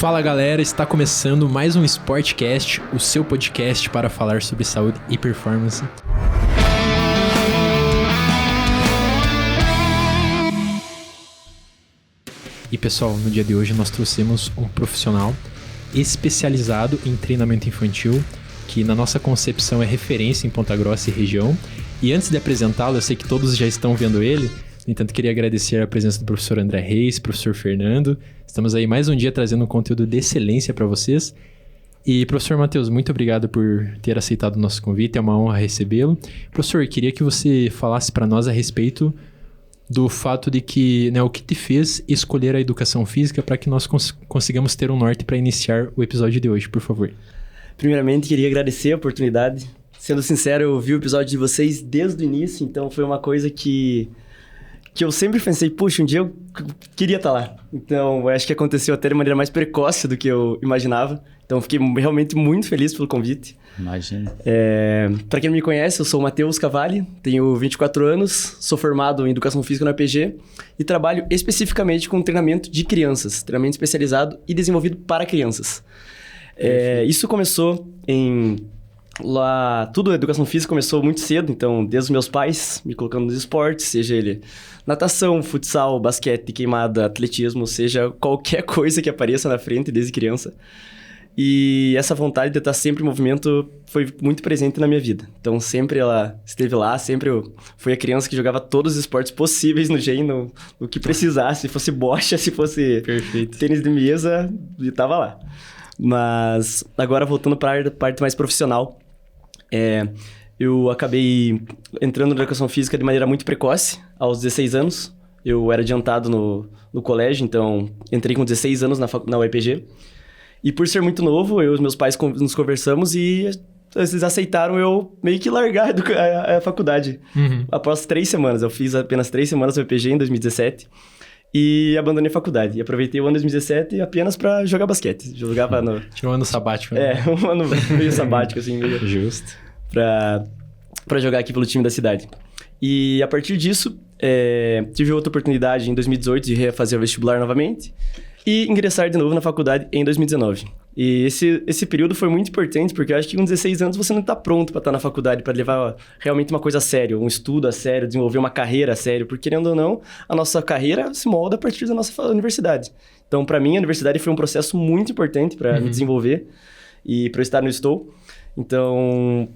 Fala galera, está começando mais um Sportcast, o seu podcast para falar sobre saúde e performance. E pessoal, no dia de hoje nós trouxemos um profissional especializado em treinamento infantil, que na nossa concepção é referência em Ponta Grossa e região. E antes de apresentá-lo, eu sei que todos já estão vendo ele, no entanto queria agradecer a presença do professor André Reis, professor Fernando. Estamos aí mais um dia trazendo um conteúdo de excelência para vocês. E professor Matheus, muito obrigado por ter aceitado o nosso convite, é uma honra recebê-lo. Professor, queria que você falasse para nós a respeito do fato de que, o que te fez escolher a educação física para que nós consigamos ter um norte para iniciar o episódio de hoje, por favor. Primeiramente, queria agradecer a oportunidade. Sendo sincero, eu vi o episódio de vocês desde o início, então foi uma coisa que eu sempre pensei, puxa, um dia eu queria estar lá. Então, eu acho que aconteceu até de maneira mais precoce do que eu imaginava. Então, fiquei realmente muito feliz pelo convite. Imagina. Para quem não me conhece, eu sou o Matheus Cavalli, tenho 24 anos, sou formado em Educação Física na UEPG e trabalho especificamente com treinamento de crianças, treinamento especializado e desenvolvido para crianças. Isso começou tudo a educação física começou muito cedo, então desde os meus pais me colocando nos esportes, seja ele natação, futsal, basquete, queimada, atletismo, seja qualquer coisa que apareça na frente desde criança. E essa vontade de estar sempre em movimento foi muito presente na minha vida. Então sempre ela esteve lá, sempre eu fui a criança que jogava todos os esportes possíveis no GEM, no que precisasse, se fosse bocha, se fosse tênis de mesa, eu estava lá. Mas agora voltando para a parte mais profissional, eu acabei entrando na educação física de maneira muito precoce, aos 16 anos. Eu era adiantado no colégio, então entrei com 16 anos na UEPG. E por ser muito novo, eu e os meus pais nos conversamos e eles aceitaram eu meio que largar a faculdade. Após 3 semanas, eu fiz apenas 3 semanas na UEPG em 2017. E abandonei a faculdade. E aproveitei o ano 2017 apenas pra jogar basquete. Jogava no... Tirou um ano sabático, né? um ano meio sabático, assim. Meio... Justo. Pra jogar aqui pelo time da cidade. E a partir disso, tive outra oportunidade em 2018 de refazer o vestibular novamente. E ingressar de novo na faculdade em 2019. E esse período foi muito importante, porque eu acho que com 16 anos você não está pronto para estar na faculdade, para levar realmente uma coisa a sério, um estudo a sério, desenvolver uma carreira a sério, porque querendo ou não, a nossa carreira se molda a partir da nossa universidade. Então, para mim, a universidade foi um processo muito importante para me desenvolver e para eu estar no estou. Então,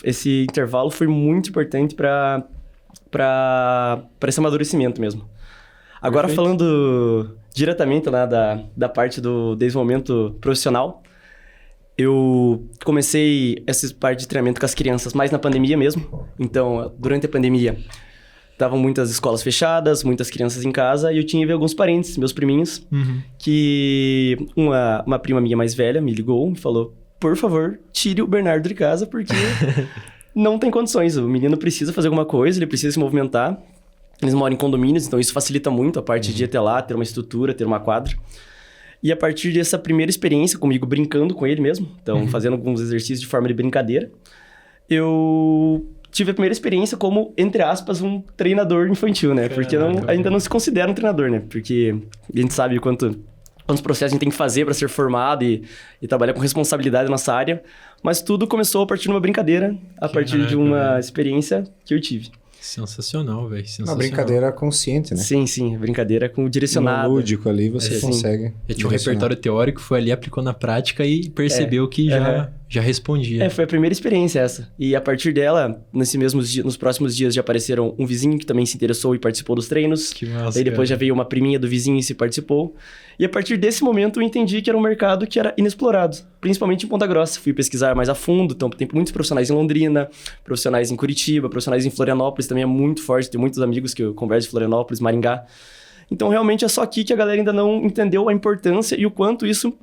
esse intervalo foi muito importante para esse amadurecimento mesmo. Agora, falando diretamente lá da parte do desenvolvimento profissional, eu comecei essa parte de treinamento com as crianças mais na pandemia mesmo. Então, durante a pandemia, estavam muitas escolas fechadas, muitas crianças em casa, e eu tinha alguns parentes, meus priminhos, que uma prima minha mais velha me ligou e falou, por favor, tire o Bernardo de casa, porque não tem condições, o menino precisa fazer alguma coisa, ele precisa se movimentar. Eles moram em condomínios, então isso facilita muito a parte de ir até lá, ter uma estrutura, ter uma quadra. E a partir dessa primeira experiência comigo, brincando com ele mesmo, então fazendo alguns exercícios de forma de brincadeira, eu tive a primeira experiência como, entre aspas, um treinador infantil, né? Porque ainda não se considera um treinador, né? Porque a gente sabe quantos processos a gente tem que fazer para ser formado e trabalhar com responsabilidade na nossa área. Mas tudo começou a partir de uma brincadeira, a partir de uma experiência que eu tive. Sensacional, velho. Uma brincadeira consciente, né? Sim. Brincadeira com direcionado. No lúdico ali, você consegue. Tinha um repertório teórico, foi ali, aplicou na prática e percebeu que já respondia. Foi a primeira experiência essa. E a partir dela, nos próximos dias já apareceram um vizinho que também se interessou e participou dos treinos. Que massa, Daí depois já veio uma priminha do vizinho e se participou. E a partir desse momento eu entendi que era um mercado que era inexplorado, principalmente em Ponta Grossa. Fui pesquisar mais a fundo, então tem muitos profissionais em Londrina, profissionais em Curitiba, profissionais em Florianópolis, também é muito forte, tem muitos amigos que eu converso de Florianópolis, Maringá. Então realmente é só aqui que a galera ainda não entendeu a importância e o quanto isso,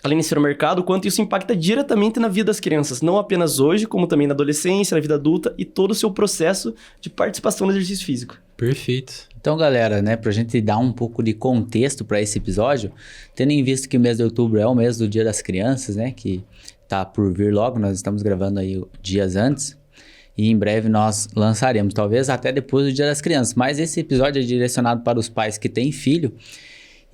além de ser um mercado, o quanto isso impacta diretamente na vida das crianças, não apenas hoje, como também na adolescência, na vida adulta e todo o seu processo de participação no exercício físico. Perfeito. Então, galera, pra gente dar um pouco de contexto para esse episódio, tendo em vista que o mês de outubro é o mês do Dia das Crianças, né? Que tá por vir logo, nós estamos gravando aí dias antes. E em breve nós lançaremos, talvez até depois do Dia das Crianças. Mas esse episódio é direcionado para os pais que têm filho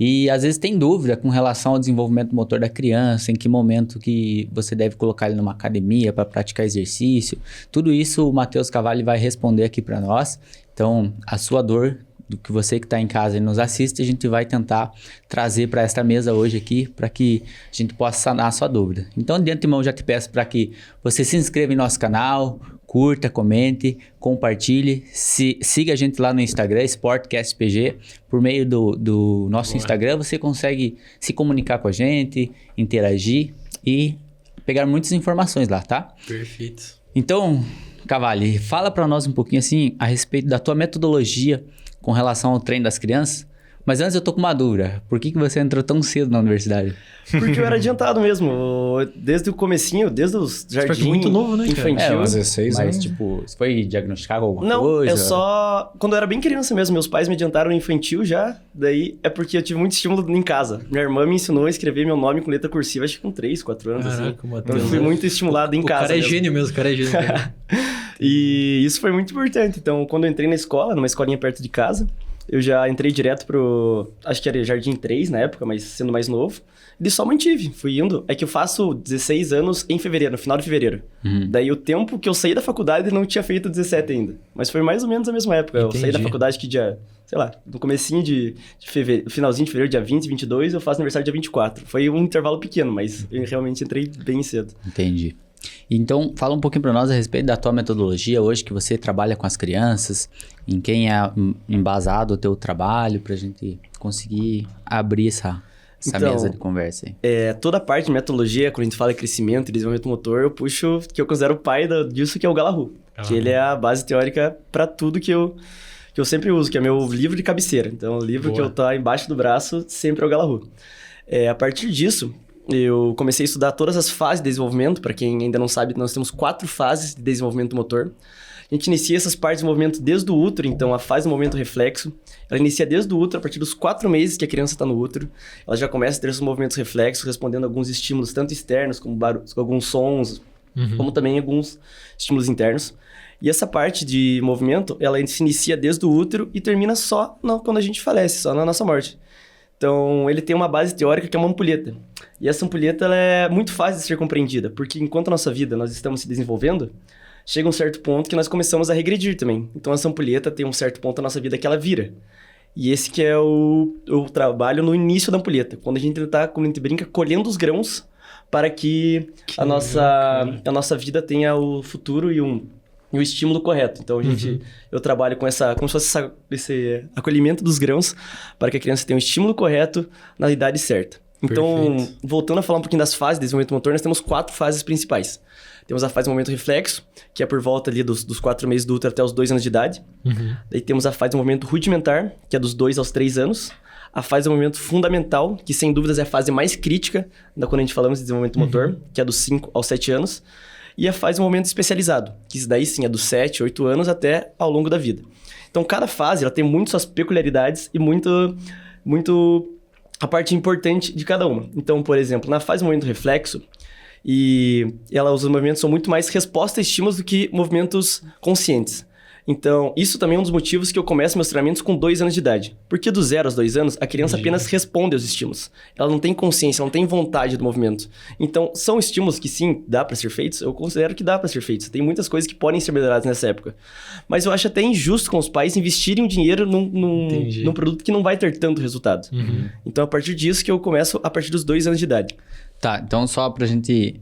E às vezes tem dúvida com relação ao desenvolvimento motor da criança, em que momento que você deve colocar ele numa academia para praticar exercício. Tudo isso o Matheus Cavalli vai responder aqui para nós. Então, a sua dor, do que você que está em casa e nos assiste, a gente vai tentar trazer para esta mesa hoje aqui, para que a gente possa sanar a sua dúvida. Então, de antemão, já te peço para que você se inscreva em nosso canal, curta, comente, compartilhe, siga a gente lá no Instagram, SportcastPG. Por meio do nosso Instagram, você consegue se comunicar com a gente, interagir e pegar muitas informações lá, tá? Perfeito. Então, Cavalli, fala para nós um pouquinho assim a respeito da tua metodologia com relação ao treino das crianças. Mas antes eu tô com uma dúvida. Por que você entrou tão cedo na universidade? Porque eu era adiantado mesmo. Desde o comecinho, desde os jardins... Você foi muito novo, né, cara? Infantil. 16 Mas, anos. tipo, você foi diagnosticado alguma Não, coisa? eu só... Quando eu era bem criança mesmo, meus pais me adiantaram no infantil já. Daí é porque eu tive muito estímulo em casa. Minha irmã me ensinou a escrever meu nome com letra cursiva, acho que com 3, 4 anos, Caraca, assim. Matheus, Eu fui né? muito estimulado em casa O cara é mesmo. gênio mesmo, o cara é gênio. E isso foi muito importante. Então, quando eu entrei na escola, numa escolinha perto de casa, eu já entrei direto pro... Acho que era Jardim 3 na época, mas sendo mais novo. E só mantive, fui indo. É que eu faço 16 anos em fevereiro, no final de fevereiro. Daí o tempo que eu saí da faculdade não tinha feito 17 ainda. Mas foi mais ou menos a mesma época. Entendi. Eu saí da faculdade que dia... Sei lá, no comecinho de fevereiro, finalzinho de fevereiro, dia 20, 22, eu faço aniversário dia 24. Foi um intervalo pequeno, mas eu realmente entrei bem cedo. Entendi. Então, fala um pouquinho para nós a respeito da tua metodologia hoje, que você trabalha com as crianças, em quem é embasado o teu trabalho, pra gente conseguir abrir essa Então, mesa de conversa aí. Toda a parte de metodologia, quando a gente fala em crescimento e desenvolvimento motor, eu puxo, que eu considero o pai disso, que é o Galahu. Que ele é a base teórica para tudo que eu sempre uso, que é meu livro de cabeceira. Então, o livro Boa. que eu tô embaixo do braço sempre é o Galahu. A partir disso, eu comecei a estudar todas as fases de desenvolvimento. Para quem ainda não sabe, nós temos 4 fases de desenvolvimento motor. A gente inicia essas partes de movimento desde o útero, então a fase do movimento reflexo, ela inicia desde o útero, a partir dos 4 meses que a criança está no útero. Ela já começa a ter esses movimentos reflexos, respondendo a alguns estímulos, tanto externos, como barulhos, alguns sons, como também alguns estímulos internos. E essa parte de movimento, ela se inicia desde o útero e termina só quando a gente falece, só na nossa morte. Então, ele tem uma base teórica que é uma ampulheta. E essa ampulheta ela é muito fácil de ser compreendida, porque enquanto a nossa vida nós estamos se desenvolvendo, chega um certo ponto que nós começamos a regredir também. Então, essa ampulheta tem um certo ponto da nossa vida que ela vira. E esse que é o trabalho no início da ampulheta, quando a gente está, como a gente brinca, colhendo os grãos para que a nossa vida tenha o futuro e o estímulo correto. Então, eu trabalho com como se fosse esse acolhimento dos grãos para que a criança tenha o estímulo correto na idade certa. Então, Perfeito. voltando a falar um pouquinho das fases de desenvolvimento motor, nós temos 4 fases principais. Temos a fase de movimento reflexo, que é por volta ali dos 4 meses do útero até os 2 anos de idade. Daí temos a fase de movimento rudimentar, que é dos 2 aos 3 anos. A fase de movimento fundamental, que sem dúvidas é a fase mais crítica quando a gente falamos de desenvolvimento motor, que é dos 5 aos 7 anos. E a fase de movimento especializado, que isso daí sim é dos 7, 8 anos até ao longo da vida. Então, cada fase ela tem muito suas peculiaridades e muito a parte importante de cada uma. Então, por exemplo, na fase de movimento reflexo, os movimentos são muito mais resposta a estímulos do que movimentos conscientes. Então, isso também é um dos motivos que eu começo meus treinamentos com 2 anos de idade. Porque do 0 aos 2 anos, a criança apenas responde aos estímulos. Ela não tem consciência, ela não tem vontade do movimento. Então, são estímulos que sim, dá para ser feitos. Eu considero que dá para ser feitos. Tem muitas coisas que podem ser melhoradas nessa época. Mas eu acho até injusto com os pais investirem o dinheiro num produto que não vai ter tanto resultado. Então, a partir disso que eu começo a partir dos 2 anos de idade. Tá, então só pra gente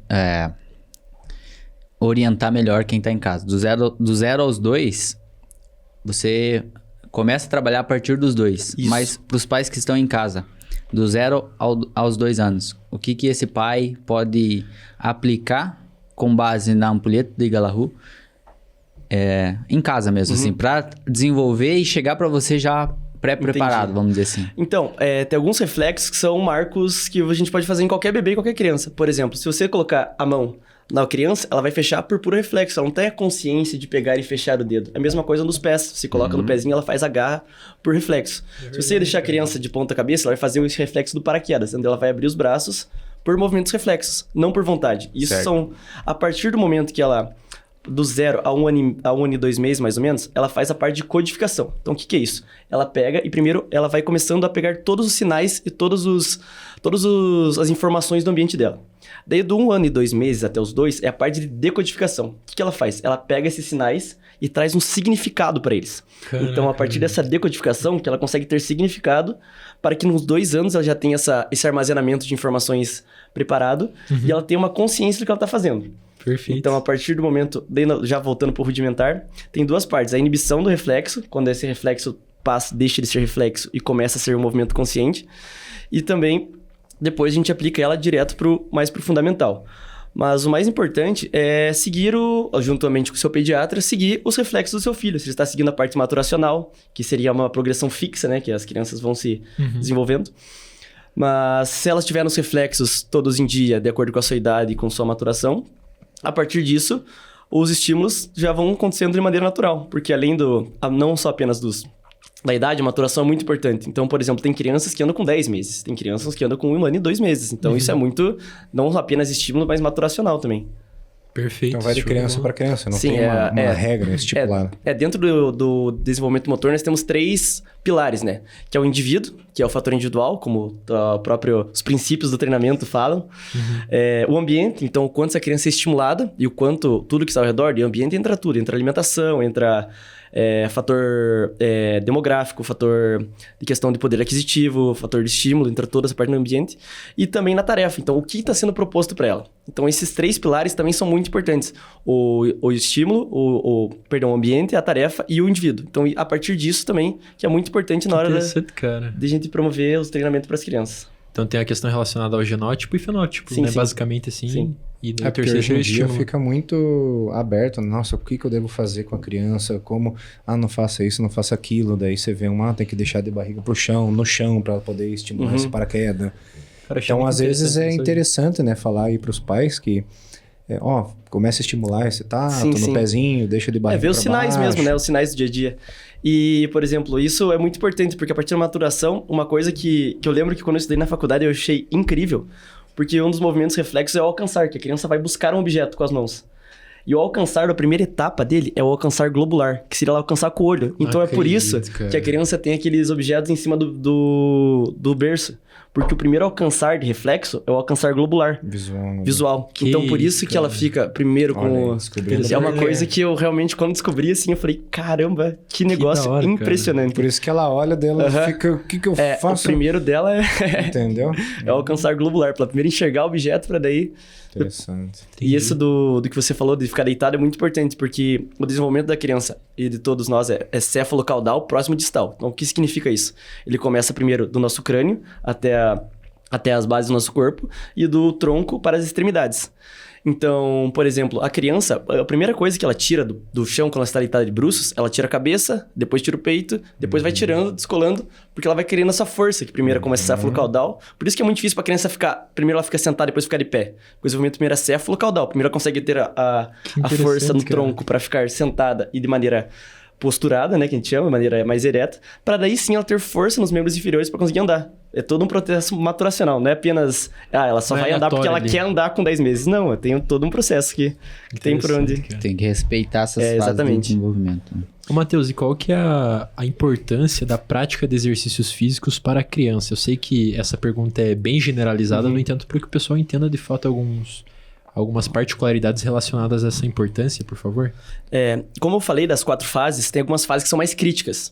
orientar melhor quem tá em casa. Do 0 aos 2, você começa a trabalhar a partir dos 2. Isso. Mas pros pais que estão em casa, do 0 aos 2 anos, o que esse pai pode aplicar com base na ampulheta de Galahu em casa mesmo, assim, pra desenvolver e chegar pra você já pré-preparado, Entendi. vamos dizer assim. Então, tem alguns reflexos que são marcos que a gente pode fazer em qualquer bebê e qualquer criança. Por exemplo, se você colocar a mão na criança, ela vai fechar por puro reflexo. Ela não tem a consciência de pegar e fechar o dedo. É a mesma coisa nos pés. Se coloca no pezinho, ela faz a garra por reflexo. Se você deixar a criança de ponta cabeça, ela vai fazer esse reflexo do paraquedas, onde ela vai abrir os braços por movimentos reflexos, não por vontade. Isso Certo. são... A partir do momento que ela do 0 a 1 ano e 2 meses, mais ou menos, ela faz a parte de codificação. Então, o que é isso? Ela pega e primeiro ela vai começando a pegar todos os sinais e todas as informações do ambiente dela. Daí, do 1 ano e 2 meses até os 2, é a parte de decodificação. O que ela faz? Ela pega esses sinais e traz um significado para eles. Caraca. Então, a partir dessa decodificação, que ela consegue ter significado para que nos 2 anos ela já tenha esse armazenamento de informações preparado e ela tenha uma consciência do que ela está fazendo. Perfeito. Então, a partir do momento, já voltando para o rudimentar, tem 2 partes. A inibição do reflexo, quando esse reflexo deixa de ser reflexo e começa a ser um movimento consciente. E também, depois a gente aplica ela direto mais pro fundamental. Mas o mais importante é seguir, juntamente com o seu pediatra, seguir os reflexos do seu filho. Se ele está seguindo a parte maturacional, que seria uma progressão fixa, né? Que as crianças vão se desenvolvendo. Mas se elas tiverem os reflexos todos em dia, de acordo com a sua idade e com sua maturação, a partir disso, os estímulos já vão acontecendo de maneira natural. Porque além não só apenas da idade, a maturação é muito importante. Então, por exemplo, tem crianças que andam com 10 meses. Tem crianças que andam com 1 ano e 2 meses. Então, isso é muito, não apenas estímulo, mas maturacional também. Perfeito. Então vai de criança para criança, não Sim, tem uma regra estipulada. Dentro do desenvolvimento motor, nós temos 3 pilares, né? Que é o indivíduo, que é o fator individual, como os princípios do treinamento falam. O ambiente, então o quanto essa criança é estimulada e o quanto tudo que está ao redor. E o ambiente entra tudo, entra alimentação, entra fator demográfico, fator de questão de poder aquisitivo, fator de estímulo, entra toda essa parte do ambiente. E também na tarefa, então o que está sendo proposto para ela. Então esses 3 pilares também são muito importantes. O estímulo, o ambiente, a tarefa e o indivíduo. Então a partir disso também, que é muito importante na hora de a gente promover os treinamentos para as crianças. Então tem a questão relacionada ao genótipo e fenótipo, sim, né? Sim. Basicamente assim. Sim. E no Porque terceiro hoje em dia estímulo fica muito aberto. Nossa, o que eu devo fazer com a criança? Como, não faça isso, não faça aquilo. Daí você vê tem que deixar de barriga no chão para poder estimular esse paraquedas. Cara, Então, às vezes é interessante, né, falar aí para os pais que começa a estimular esse tato no pezinho, deixa de barriga ver os sinais baixo. mesmo, né? Os sinais do dia a dia. E, por exemplo, isso é muito importante, porque a partir da maturação, uma coisa que eu lembro que quando eu estudei na faculdade eu achei incrível, porque um dos movimentos reflexos é o alcançar, que a criança vai buscar um objeto com as mãos. E o alcançar, a primeira etapa dele é o alcançar globular, que seria alcançar com o olho. Então é por isso que a criança tem aqueles objetos em cima do berço. Porque o primeiro alcançar de reflexo é o alcançar globular. Visual. Então, por isso que ela fica primeiro com... É uma coisa que eu realmente, quando descobri, assim, eu falei, caramba, que negócio da hora, impressionante. Cara. Por isso que ela olha dela fica, o que eu faço? O primeiro dela Entendeu? É o alcançar globular, para primeiro enxergar o objeto, para daí... Interessante. E isso do que você falou, de ficar deitado, é muito importante, porque o desenvolvimento da criança e de todos nós é céfalo-caudal próximo distal. Então, o que significa isso? Ele começa primeiro do nosso crânio até as bases do nosso corpo e do tronco para as extremidades. Então, por exemplo, a criança, a primeira coisa que ela tira do chão quando ela está deitada de bruços, ela tira a cabeça, depois tira o peito, depois vai tirando, descolando, porque ela vai querendo essa força, que primeiro começa céfalo-caudal. Por isso que é muito difícil para a criança ficar... Primeiro ela fica sentada, depois ficar de pé. O desenvolvimento primeiro é céfalo-caudal. Primeiro ela consegue ter a força no tronco para ficar sentada e de maneira posturada, né, que a gente chama, de maneira mais ereta, para daí sim ela ter força nos membros inferiores para conseguir andar. É todo um processo maturacional, não é apenas... ela só vai andar porque ela quer andar com 10 meses. Não, tem todo um processo que tem por onde... Tem que respeitar essas fases do desenvolvimento. Ô, Matheus, e qual que é a importância da prática de exercícios físicos para a criança? Eu sei que essa pergunta é bem generalizada, no entanto, para que o pessoal entenda de fato algumas particularidades relacionadas a essa importância, por favor? Como eu falei das 4 fases, tem algumas fases que são mais críticas.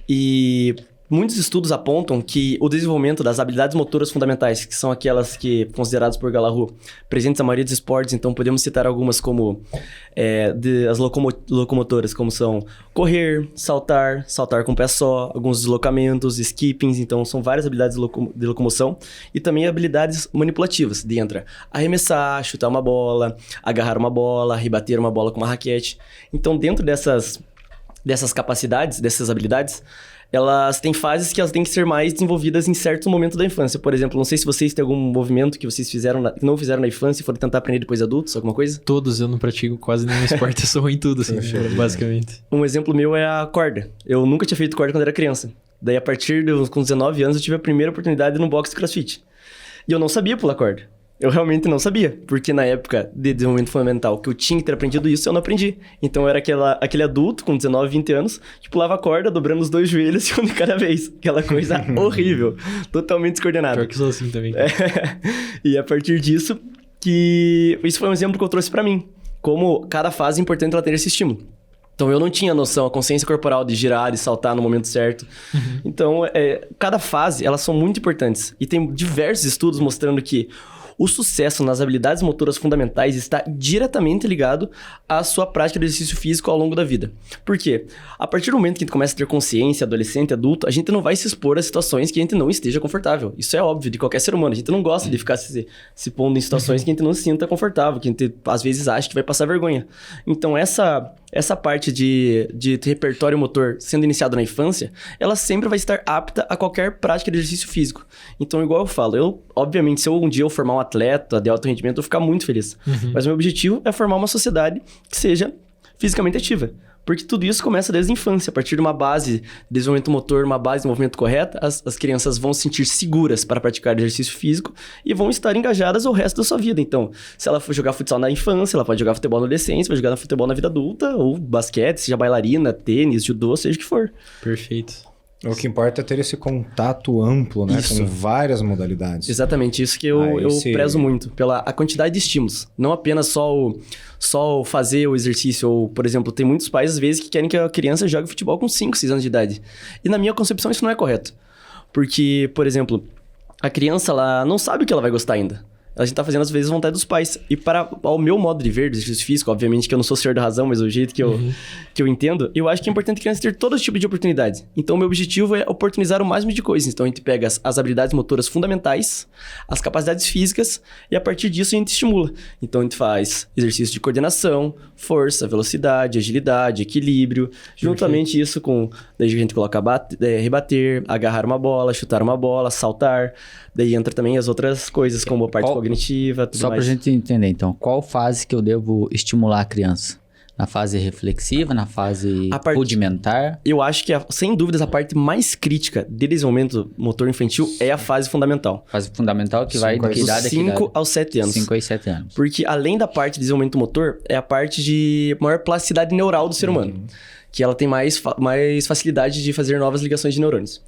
E muitos estudos apontam que o desenvolvimento das habilidades motoras fundamentais, que são aquelas que, consideradas por Galahu, presentes na maioria dos esportes, então podemos citar algumas como as locomotoras, como são correr, saltar com o pé só, alguns deslocamentos, skippings, então são várias habilidades de locomoção, e também habilidades manipulativas, dentro arremessar, chutar uma bola, agarrar uma bola, rebater uma bola com uma raquete. Então, dentro dessas capacidades, dessas habilidades, elas têm fases que elas têm que ser mais desenvolvidas em certos momentos da infância. Por exemplo, não sei se vocês têm algum movimento que vocês que não fizeram na infância e foram tentar aprender depois de adultos, alguma coisa? Todos, eu não pratico quase nenhum esporte, eu sou ruim em tudo, assim, basicamente. Um exemplo meu é a corda. Eu nunca tinha feito corda quando era criança. Daí, a partir com 19 anos, eu tive a primeira oportunidade no box de CrossFit. E eu não sabia pular corda. Eu realmente não sabia, porque na época de desenvolvimento fundamental que eu tinha que ter aprendido isso, eu não aprendi. Então eu era aquele adulto com 19, 20 anos, que pulava a corda, dobrando os 2 joelhos e um de cada vez. Aquela coisa horrível, totalmente descoordenada. Pior que sou assim também. E a partir disso, que isso foi um exemplo que eu trouxe pra mim. Como cada fase é importante ela ter esse estímulo. Então, eu não tinha noção, a consciência corporal de girar e saltar no momento certo. Então, cada fase, elas são muito importantes. E tem diversos estudos mostrando que o sucesso nas habilidades motoras fundamentais está diretamente ligado à sua prática de exercício físico ao longo da vida. Por quê? A partir do momento que a gente começa a ter consciência, adolescente, adulto, a gente não vai se expor a situações que a gente não esteja confortável. Isso é óbvio de qualquer ser humano. A gente não gosta de ficar se pondo em situações que a gente não se sinta confortável, que a gente às vezes acha que vai passar vergonha. Então, essa parte de repertório motor sendo iniciado na infância, ela sempre vai estar apta a qualquer prática de exercício físico. Então, igual eu falo, obviamente, se um dia eu formar um atleta de alto rendimento, eu vou ficar muito feliz. Mas o meu objetivo é formar uma sociedade que seja fisicamente ativa. Porque tudo isso começa desde a infância. A partir de uma base de desenvolvimento motor, uma base de movimento correta, as crianças vão se sentir seguras para praticar exercício físico e vão estar engajadas o resto da sua vida. Então, se ela for jogar futsal na infância, ela pode jogar futebol na adolescência, vai jogar futebol na vida adulta, ou basquete, seja bailarina, tênis, judô, seja o que for. Perfeito. O que importa é ter esse contato amplo, né? Isso. Com várias modalidades. Exatamente, isso que eu prezo muito, pela a quantidade de estímulos. Não apenas só fazer o exercício, ou, por exemplo, tem muitos pais, às vezes, que querem que a criança jogue futebol com 5, 6 anos de idade. E na minha concepção, isso não é correto. Porque, por exemplo, a criança, ela não sabe o que ela vai gostar ainda. A gente tá fazendo, às vezes, a vontade dos pais. E ao meu modo de ver do exercício físico, obviamente que eu não sou senhor da razão, mas o jeito que eu entendo, eu acho que é importante a criança ter todo tipo de oportunidade. Então, o meu objetivo é oportunizar o máximo de coisas. Então, a gente pega as habilidades motoras fundamentais, as capacidades físicas, e a partir disso a gente estimula. Então, a gente faz exercício de coordenação, força, velocidade, agilidade, equilíbrio. Juntamente isso com... Daí a gente coloca rebater, agarrar uma bola, chutar uma bola, saltar. Daí entra também as outras coisas, como a parte cognitiva, tudo Só mais. pra gente entender, então, qual fase que eu devo estimular a criança? Na fase reflexiva, na fase rudimentar? Eu acho que, sem dúvidas, a parte mais crítica de desenvolvimento motor infantil é a fase fundamental. Fase fundamental que vai de que idade a que idade? 5 aos 7 anos. 5 aos 7 anos. Porque além da parte de desenvolvimento motor, é a parte de maior plasticidade neural do ser humano. Que ela tem mais facilidade de fazer novas ligações de neurônios.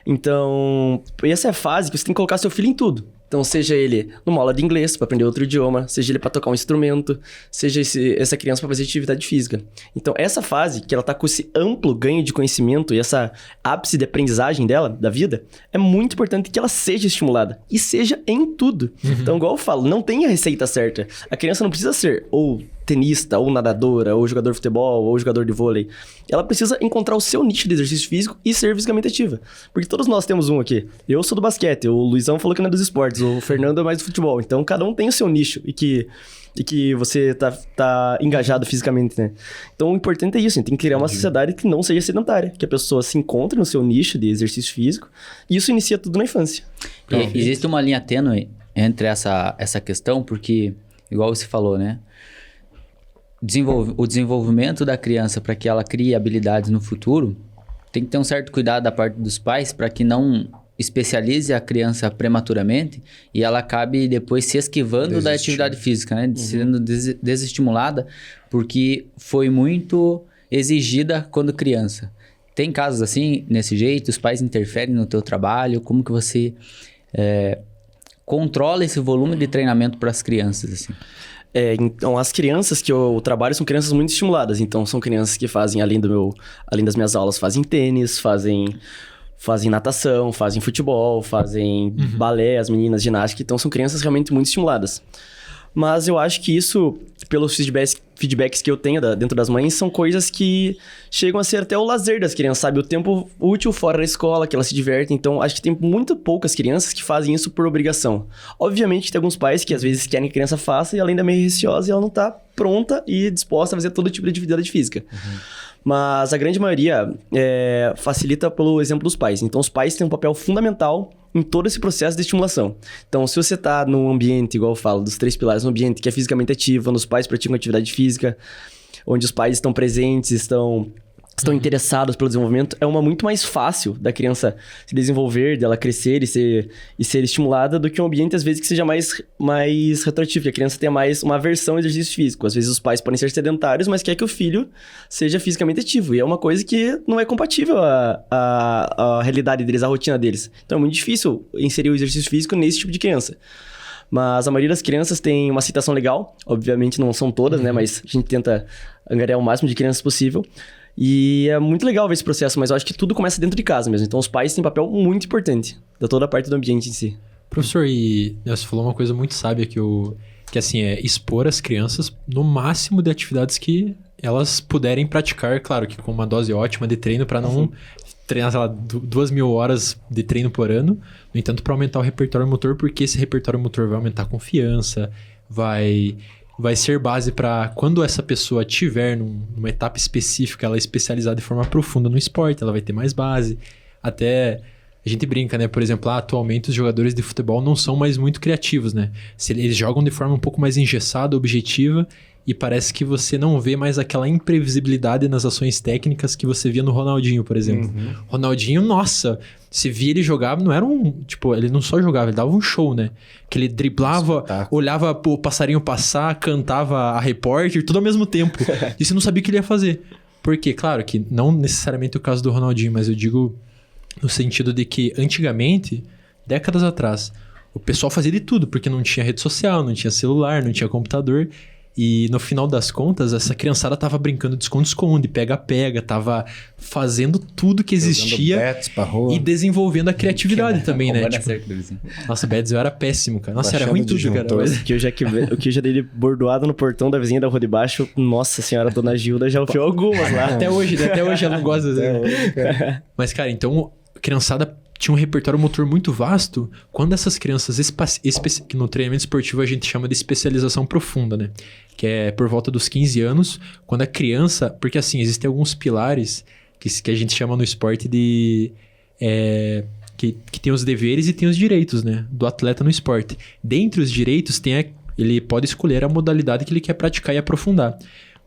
Então, essa é a fase que você tem que colocar seu filho em tudo. Então, seja ele numa aula de inglês para aprender outro idioma, seja ele para tocar um instrumento, seja essa criança para fazer atividade física. Então, essa fase, que ela tá com esse amplo ganho de conhecimento e essa ápice de aprendizagem dela, da vida, é muito importante que ela seja estimulada. E seja em tudo. Então, igual eu falo, não tem a receita certa. A criança não precisa ser ou tenista, ou nadadora, ou jogador de futebol, ou jogador de vôlei. Ela precisa encontrar o seu nicho de exercício físico e ser fisicamente ativa. Porque todos nós temos um aqui. Eu sou do basquete, o Luizão falou que não é dos esportes, o Fernando é mais do futebol. Então, cada um tem o seu nicho e que você tá engajado fisicamente, né? Então, o importante é isso, a gente tem que criar uma sociedade que não seja sedentária, que a pessoa se encontre no seu nicho de exercício físico, e isso inicia tudo na infância. Existe uma linha tênue entre essa questão, porque, igual você falou, né? O desenvolvimento da criança para que ela crie habilidades no futuro tem que ter um certo cuidado da parte dos pais para que não especialize a criança prematuramente e ela acabe depois se esquivando da atividade física, né? Sendo desestimulada porque foi muito exigida quando criança. Tem casos assim, nesse jeito? Os pais interferem no teu trabalho? Como que você controla esse volume de treinamento para as crianças, assim? Então, as crianças que eu trabalho são crianças muito estimuladas. Então, são crianças que fazem, além das minhas aulas, fazem tênis, fazem natação, fazem futebol, fazem balé, as meninas, ginástica. Então, são crianças realmente muito estimuladas. Mas eu acho que isso, pelos feedbacks que eu tenho dentro das mães, são coisas que chegam a ser até o lazer das crianças, sabe? O tempo útil fora da escola, que elas se divertem. Então, acho que tem muito poucas crianças que fazem isso por obrigação. Obviamente, tem alguns pais que às vezes querem que a criança faça e ela ainda é meio receosa e ela não tá pronta e disposta a fazer todo tipo de atividade física. Mas a grande maioria facilita pelo exemplo dos pais. Então, os pais têm um papel fundamental em todo esse processo de estimulação. Então, se você tá num ambiente, igual eu falo, dos 3 pilares, um ambiente que é fisicamente ativo, onde os pais praticam atividade física, onde os pais estão presentes, estão estão interessados pelo desenvolvimento, é uma muito mais fácil da criança se desenvolver, dela crescer e ser estimulada do que um ambiente, às vezes, que seja mais retroativo, que a criança tenha mais uma aversão ao exercício físico. Às vezes os pais podem ser sedentários, mas quer que o filho seja fisicamente ativo. E é uma coisa que não é compatível à realidade deles, à rotina deles. Então é muito difícil inserir o exercício físico nesse tipo de criança. Mas a maioria das crianças tem uma aceitação legal. Obviamente não são todas, né? Mas a gente tenta angariar o máximo de crianças possível. E é muito legal ver esse processo, mas eu acho que tudo começa dentro de casa mesmo. Então os pais têm um papel muito importante da toda a parte do ambiente em si. Professor, e você falou uma coisa muito sábia que assim, é expor as crianças no máximo de atividades que elas puderem praticar, claro que com uma dose ótima de treino para não treinar, sei lá, 2.000 horas de treino por ano. No entanto, para aumentar o repertório motor, porque esse repertório motor vai aumentar a confiança, vai ser base para quando essa pessoa tiver numa etapa específica, ela é especializada de forma profunda no esporte, ela vai ter mais base. Até a gente brinca, né? Por exemplo, atualmente os jogadores de futebol não são mais muito criativos, né? Eles jogam de forma um pouco mais engessada, objetiva, e parece que você não vê mais aquela imprevisibilidade nas ações técnicas que você via no Ronaldinho, por exemplo. Ronaldinho, nossa, se via ele jogar, não era tipo, ele não só jogava, ele dava um show, né? Que ele driblava, olhava o passarinho passar, cantava a repórter, tudo ao mesmo tempo. E você não sabia o que ele ia fazer. Por quê? Claro que não necessariamente o caso do Ronaldinho, mas eu digo no sentido de que antigamente, décadas atrás, o pessoal fazia de tudo, porque não tinha rede social, não tinha celular, não tinha computador. E no final das contas, essa criançada tava brincando de esconde-esconde, pega-pega, tava fazendo tudo que existia e desenvolvendo a criatividade também, né? Tipo, nossa, Betis eu era péssimo, cara. Nossa, era ruim tudo, cara. O que eu já dei bordoado no portão da vizinha da rua de baixo, nossa senhora, dona Gilda já ouviu algumas lá. Até hoje ela não gosta de... Mas, cara, então, a criançada tinha um repertório motor muito vasto. Quando essas crianças, que no treinamento esportivo a gente chama de especialização profunda, né? Que é por volta dos 15 anos, quando a criança... Porque assim, existem alguns pilares que a gente chama no esporte de... que tem os deveres e tem os direitos, né? Do atleta no esporte. Dentre os direitos, ele pode escolher a modalidade que ele quer praticar e aprofundar.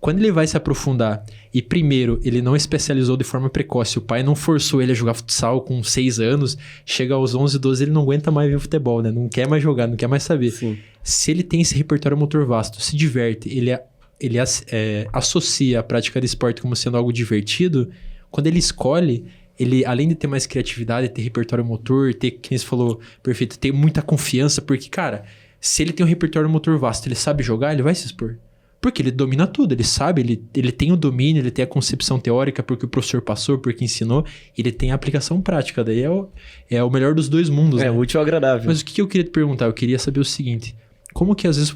Quando ele vai se aprofundar e primeiro ele não especializou de forma precoce, o pai não forçou ele a jogar futsal com 6 anos, chega aos 11, 12 ele não aguenta mais ver futebol, né? Não quer mais jogar, não quer mais saber. Sim. Se ele tem esse repertório motor vasto, se diverte, ele associa a prática de esporte como sendo algo divertido, quando ele escolhe, ele além de ter mais criatividade, ter repertório motor, ter, quem você falou, perfeito, ter muita confiança, porque, se ele tem um repertório motor vasto, ele sabe jogar, ele vai se expor. Porque ele domina tudo, ele sabe, ele tem o domínio, ele tem a concepção teórica porque o professor passou, porque ensinou, ele tem a aplicação prática, daí é o melhor dos dois mundos, né? Útil e agradável. Mas o que eu queria te perguntar? Eu queria saber o seguinte, como que às vezes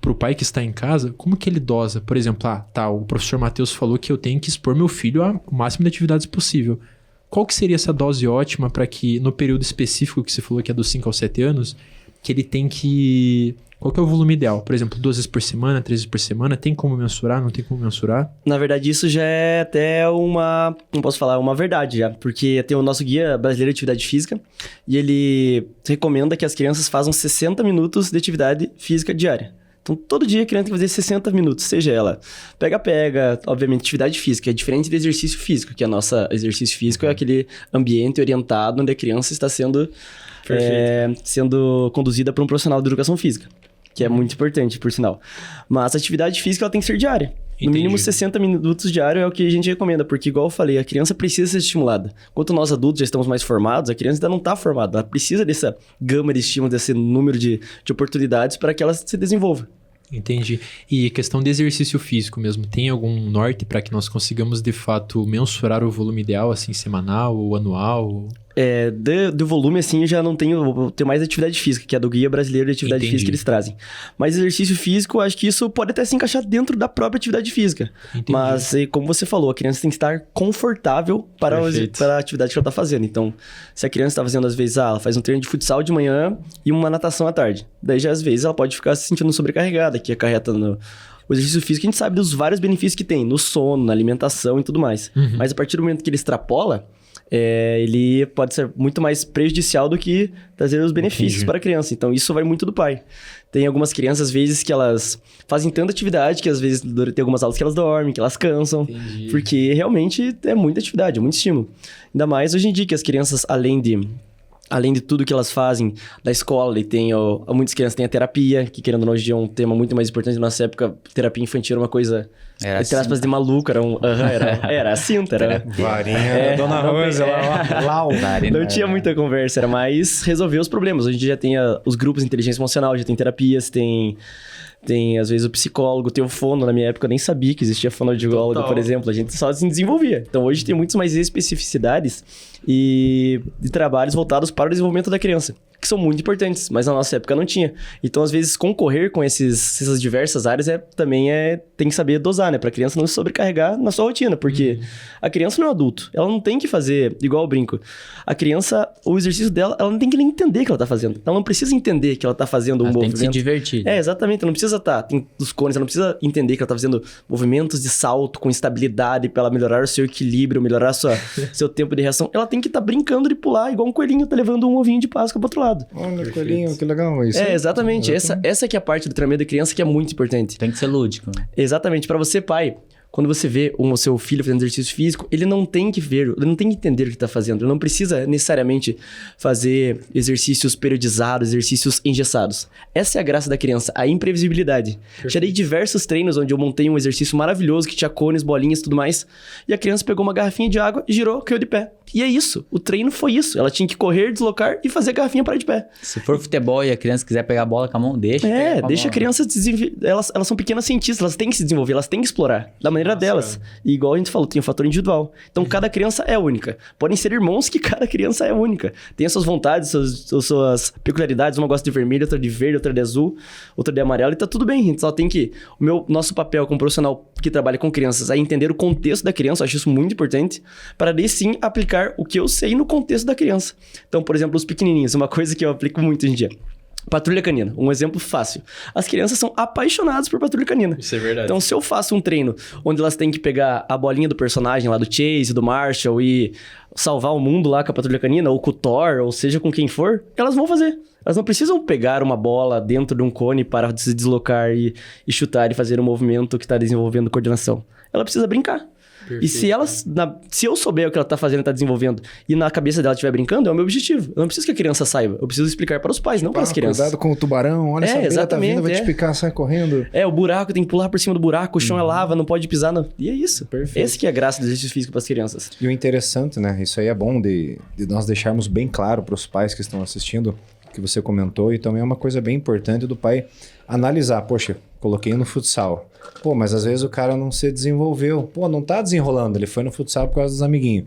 pro pai que está em casa, como que ele dosa? Por exemplo, o professor Matheus falou que eu tenho que expor meu filho ao máximo de atividades possível. Qual que seria essa dose ótima para que no período específico que você falou que é dos 5 aos 7 anos, que ele tem que... Qual que é o volume ideal? Por exemplo, 2 vezes por semana, 3 vezes por semana? Tem como mensurar? Não tem como mensurar? Na verdade, isso já é até uma... Não posso falar, uma verdade já. Porque tem o nosso Guia Brasileiro de Atividade Física e ele recomenda que as crianças façam 60 minutos de atividade física diária. Então, todo dia a criança tem que fazer 60 minutos, seja ela pega-pega, obviamente, atividade física. É diferente do exercício físico, que nossa exercício físico é aquele ambiente orientado onde a criança está sendo conduzida por um profissional de educação física. Que é muito importante, por sinal. Mas a atividade física ela tem que ser diária. Entendi. No mínimo 60 minutos diário é o que a gente recomenda. Porque, igual eu falei, a criança precisa ser estimulada. Enquanto nós adultos já estamos mais formados, a criança ainda não está formada. Ela precisa dessa gama de estímulos, desse número de oportunidades para que ela se desenvolva. Entendi. E questão de exercício físico mesmo, tem algum norte para que nós consigamos, de fato, mensurar o volume ideal, assim, semanal ou anual? Do volume, assim, eu já não tenho mais atividade física, que é do Guia Brasileiro de Atividade Física que eles trazem. Mas exercício físico, acho que isso pode até se encaixar dentro da própria atividade física. Entendi. Mas, como você falou, a criança tem que estar confortável para a atividade que ela está fazendo. Então, se a criança está fazendo, às vezes, ela faz um treino de futsal de manhã e uma natação à tarde. Daí, já, às vezes, ela pode ficar se sentindo sobrecarregada, que acarreta o exercício físico, a gente sabe dos vários benefícios que tem, no sono, na alimentação e tudo mais. Mas a partir do momento que ele extrapola, ele pode ser muito mais prejudicial do que trazer os benefícios para a criança. Então, isso vai muito do pai. Tem algumas crianças, às vezes, que elas fazem tanta atividade que, às vezes, tem algumas aulas que elas dormem, que elas cansam. Entendi. Porque, realmente, é muita atividade, é muito estímulo. Ainda mais hoje em dia, que as crianças, além de tudo que elas fazem da escola, e muitas crianças têm a terapia, que querendo ou não, hoje é um tema muito mais importante. Na nossa época, terapia infantil era uma coisa, entre aspas, de maluco. Era a cinta, era... Varinha, Dona Rosa, Lau. Não tinha muita conversa, era mais resolver os problemas. Hoje em dia já tem os grupos de inteligência emocional, já tem terapias, tem, às vezes, o psicólogo, tem o fono. Na minha época, eu nem sabia que existia fonoaudiólogo, por exemplo. A gente só se desenvolvia. Então, hoje tem muitas mais especificidades e trabalhos voltados para o desenvolvimento da criança, que são muito importantes, mas na nossa época não tinha. Então, às vezes, concorrer com essas diversas áreas tem que saber dosar, né? Pra criança não se sobrecarregar na sua rotina, porque a criança não é um adulto. Ela não tem que fazer igual eu brinco. A criança, o exercício dela, ela não tem que nem entender que ela tá fazendo. Ela não precisa entender que ela tá fazendo um movimento. Tem que se divertir. Exatamente. Ela não precisa tem os cones, ela não precisa entender que ela tá fazendo movimentos de salto com estabilidade pra ela melhorar o seu equilíbrio, melhorar seu tempo de reação. Ela tem que estar brincando de pular, igual um coelhinho tá levando um ovinho de Páscoa pro outro lado. Olha, coelhinho, que legal isso. Exatamente. Essa que é a parte do treinamento de criança que é muito importante. Tem que ser lúdico. Exatamente. Pra você, pai, quando você vê o seu filho fazendo exercício físico, ele não tem que ver, ele não tem que entender o que tá fazendo. Ele não precisa necessariamente fazer exercícios periodizados, exercícios engessados. Essa é a graça da criança, a imprevisibilidade. Perfeito. Já dei diversos treinos onde eu montei um exercício maravilhoso que tinha cones, bolinhas e tudo mais. E a criança pegou uma garrafinha de água, girou, caiu de pé. E é isso. O treino foi isso. Ela tinha que correr, deslocar e fazer a garrafinha parar de pé. Se for futebol e a criança quiser pegar a bola com a mão, deixa. Deixa a criança desenvolver. Elas são pequenas cientistas, elas têm que se desenvolver, elas têm que explorar da maneira delas. E igual a gente falou, tem um fator individual. Então, cada criança é única. Podem ser irmãos que cada criança é única. Tem as suas vontades, suas peculiaridades. Uma gosta de vermelho, outra de verde, outra de azul, outra de amarelo. E tá tudo bem. A gente só tem que... Nosso papel como profissional que trabalha com crianças é entender o contexto da criança. Eu acho isso muito importante. Para daí sim aplicar o que eu sei no contexto da criança. Então, por exemplo, os pequenininhos. Uma coisa que eu aplico muito hoje em dia. Patrulha canina, um exemplo fácil. As crianças são apaixonadas por patrulha canina. Isso é verdade. Então, se eu faço um treino onde elas têm que pegar a bolinha do personagem lá, do Chase, do Marshall, e salvar o mundo lá com a patrulha canina, ou com o Thor, ou seja, com quem for, elas vão fazer. Elas não precisam pegar uma bola dentro de um cone para se deslocar e chutar e fazer um movimento que está desenvolvendo coordenação. Ela precisa brincar. Perfeito. E se eu souber o que ela tá fazendo, tá desenvolvendo, e na cabeça dela estiver brincando, é o meu objetivo. Eu não preciso que a criança saiba. Eu preciso explicar para os pais, não para as crianças. Cuidado com o tubarão, olha essa beira tá vindo, vai te picar, sai correndo. O buraco, tem que pular por cima do buraco, o chão é lava, não pode pisar. E é isso. Perfeito. Esse que é a graça do exercício físico para as crianças. E o interessante, né? Isso aí é bom de nós deixarmos bem claro para os pais que estão assistindo, que você comentou, e também é uma coisa bem importante do pai analisar. Poxa, coloquei no futsal. Pô, mas às vezes o cara não se desenvolveu. Pô, não tá desenrolando. Ele foi no futsal por causa dos amiguinhos.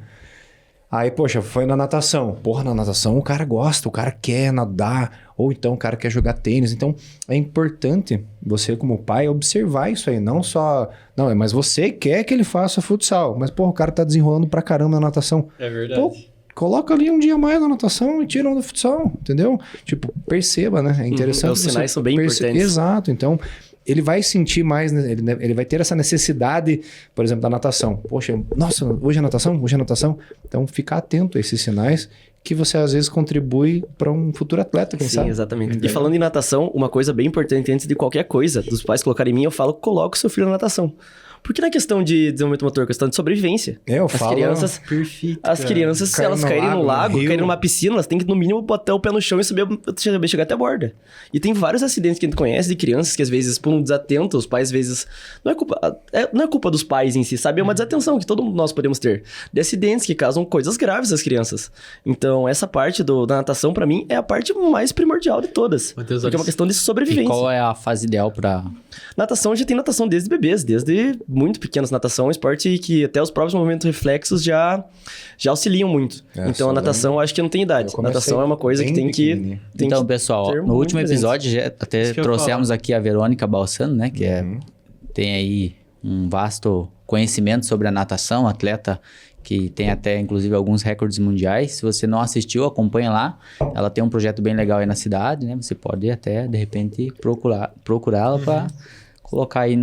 Aí, poxa, foi na natação. Porra, na natação o cara gosta, o cara quer nadar. Ou então o cara quer jogar tênis. Então, é importante você como pai observar isso aí. Não só... Não, mas você quer que ele faça futsal. Mas, porra, o cara tá desenrolando pra caramba na natação. É verdade. Pô, coloca ali um dia mais na natação e tira do futsal, entendeu? Tipo, perceba, né? É interessante. Os sinais são bem importantes. Exato, então ele vai sentir mais, ele vai ter essa necessidade, por exemplo, da natação. Poxa, nossa, hoje é natação? Hoje é natação? Então, ficar atento a esses sinais que você às vezes contribui para um futuro atleta, quem sabe? Sim, exatamente. E falando em natação, uma coisa bem importante antes de qualquer coisa, dos pais colocarem em mim, eu falo, coloque o seu filho na natação. Porque não é questão de desenvolvimento motor, é questão de sobrevivência. Eu falo... Perfeito, as crianças, se elas caírem no lago, caírem numa piscina, elas têm que, no mínimo, botar o pé no chão e chegar até a borda. E tem vários acidentes que a gente conhece de crianças que, às vezes, por um desatento, os pais, às vezes... Não é culpa dos pais em si, sabe? É uma desatenção que todos nós podemos ter. De acidentes que causam coisas graves às crianças. Então, essa parte da natação, pra mim, é a parte mais primordial de todas. Porque é uma questão de sobrevivência. E qual é a fase ideal pra... Natação, já tem natação desde bebês, desde muito pequenos. Natação é um esporte que até os próprios movimentos reflexos já auxiliam muito. Então, a natação, eu acho que não tem idade. Natação é uma coisa que tem que... Então, pessoal, no último episódio, já até trouxemos aqui a Verônica Balsano, né? Que tem aí um vasto conhecimento sobre a natação, atleta que tem até, inclusive, alguns recordes mundiais. Se você não assistiu, acompanha lá. Ela tem um projeto bem legal aí na cidade, né? Você pode até, de repente, procurá-la para colocar aí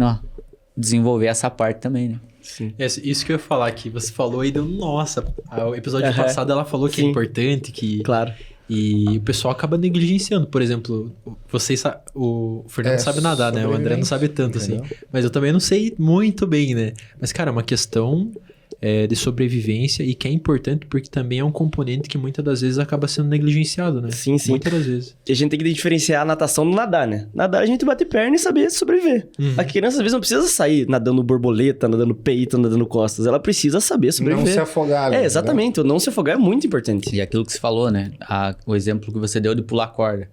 desenvolver essa parte também, né? Sim. Isso que eu ia falar, que você falou e deu, nossa, o episódio passado ela falou que é importante, que... Claro. E o pessoal acaba negligenciando. Por exemplo, o Fernando sabe nadar, né? O André não sabe tanto, assim. Mas eu também não sei muito bem, né? Mas, cara, é uma questão de sobrevivência e que é importante porque também é um componente que muitas das vezes acaba sendo negligenciado, né? Sim, sim. Muitas das vezes. E a gente tem que diferenciar a natação do nadar, né? Nadar a gente bate perna e saber sobreviver. A criança, às vezes, não precisa sair nadando borboleta, nadando peito, nadando costas. Ela precisa saber sobreviver. Não se afogar. Exatamente. O não se afogar é muito importante. E aquilo que você falou, né? O exemplo que você deu de pular corda.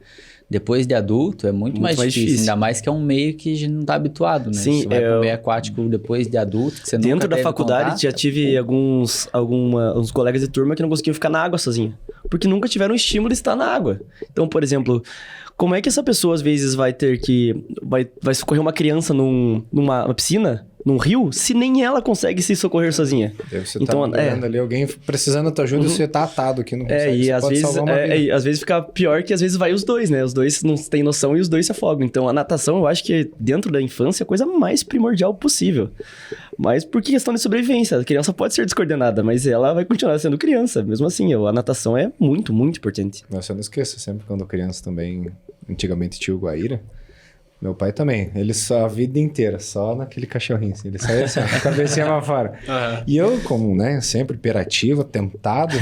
Depois de adulto é muito mais difícil. Ainda mais que é um meio que a gente não tá habituado, né? Sim, você vai pro meio aquático depois de adulto, que você dentro nunca da teve faculdade contato. já tive alguns colegas de turma que não conseguiam ficar na água sozinho. Porque nunca tiveram estímulo de estar na água. Então, por exemplo, como é que essa pessoa às vezes vai ter que... Vai socorrer uma criança numa piscina, num rio, se nem ela consegue se socorrer sozinha? Você então, tá ali alguém precisando da tua ajuda e você tá atado aqui, não consegue. E às vezes fica pior que às vezes vai os dois, né? Os dois não têm noção e os dois se afogam. Então a natação eu acho que dentro da infância é a coisa mais primordial possível. Mas por questão de sobrevivência, a criança pode ser descoordenada, mas ela vai continuar sendo criança. Mesmo assim, a natação é muito, muito importante. Nossa, eu não esqueço, sempre quando criança também, antigamente tinha o Guaíra. Meu pai também, ele só a vida inteira, só naquele cachorrinho, assim, ele saía assim, a cabecinha pra fora. E eu, como, né, sempre hiperativo, tentado,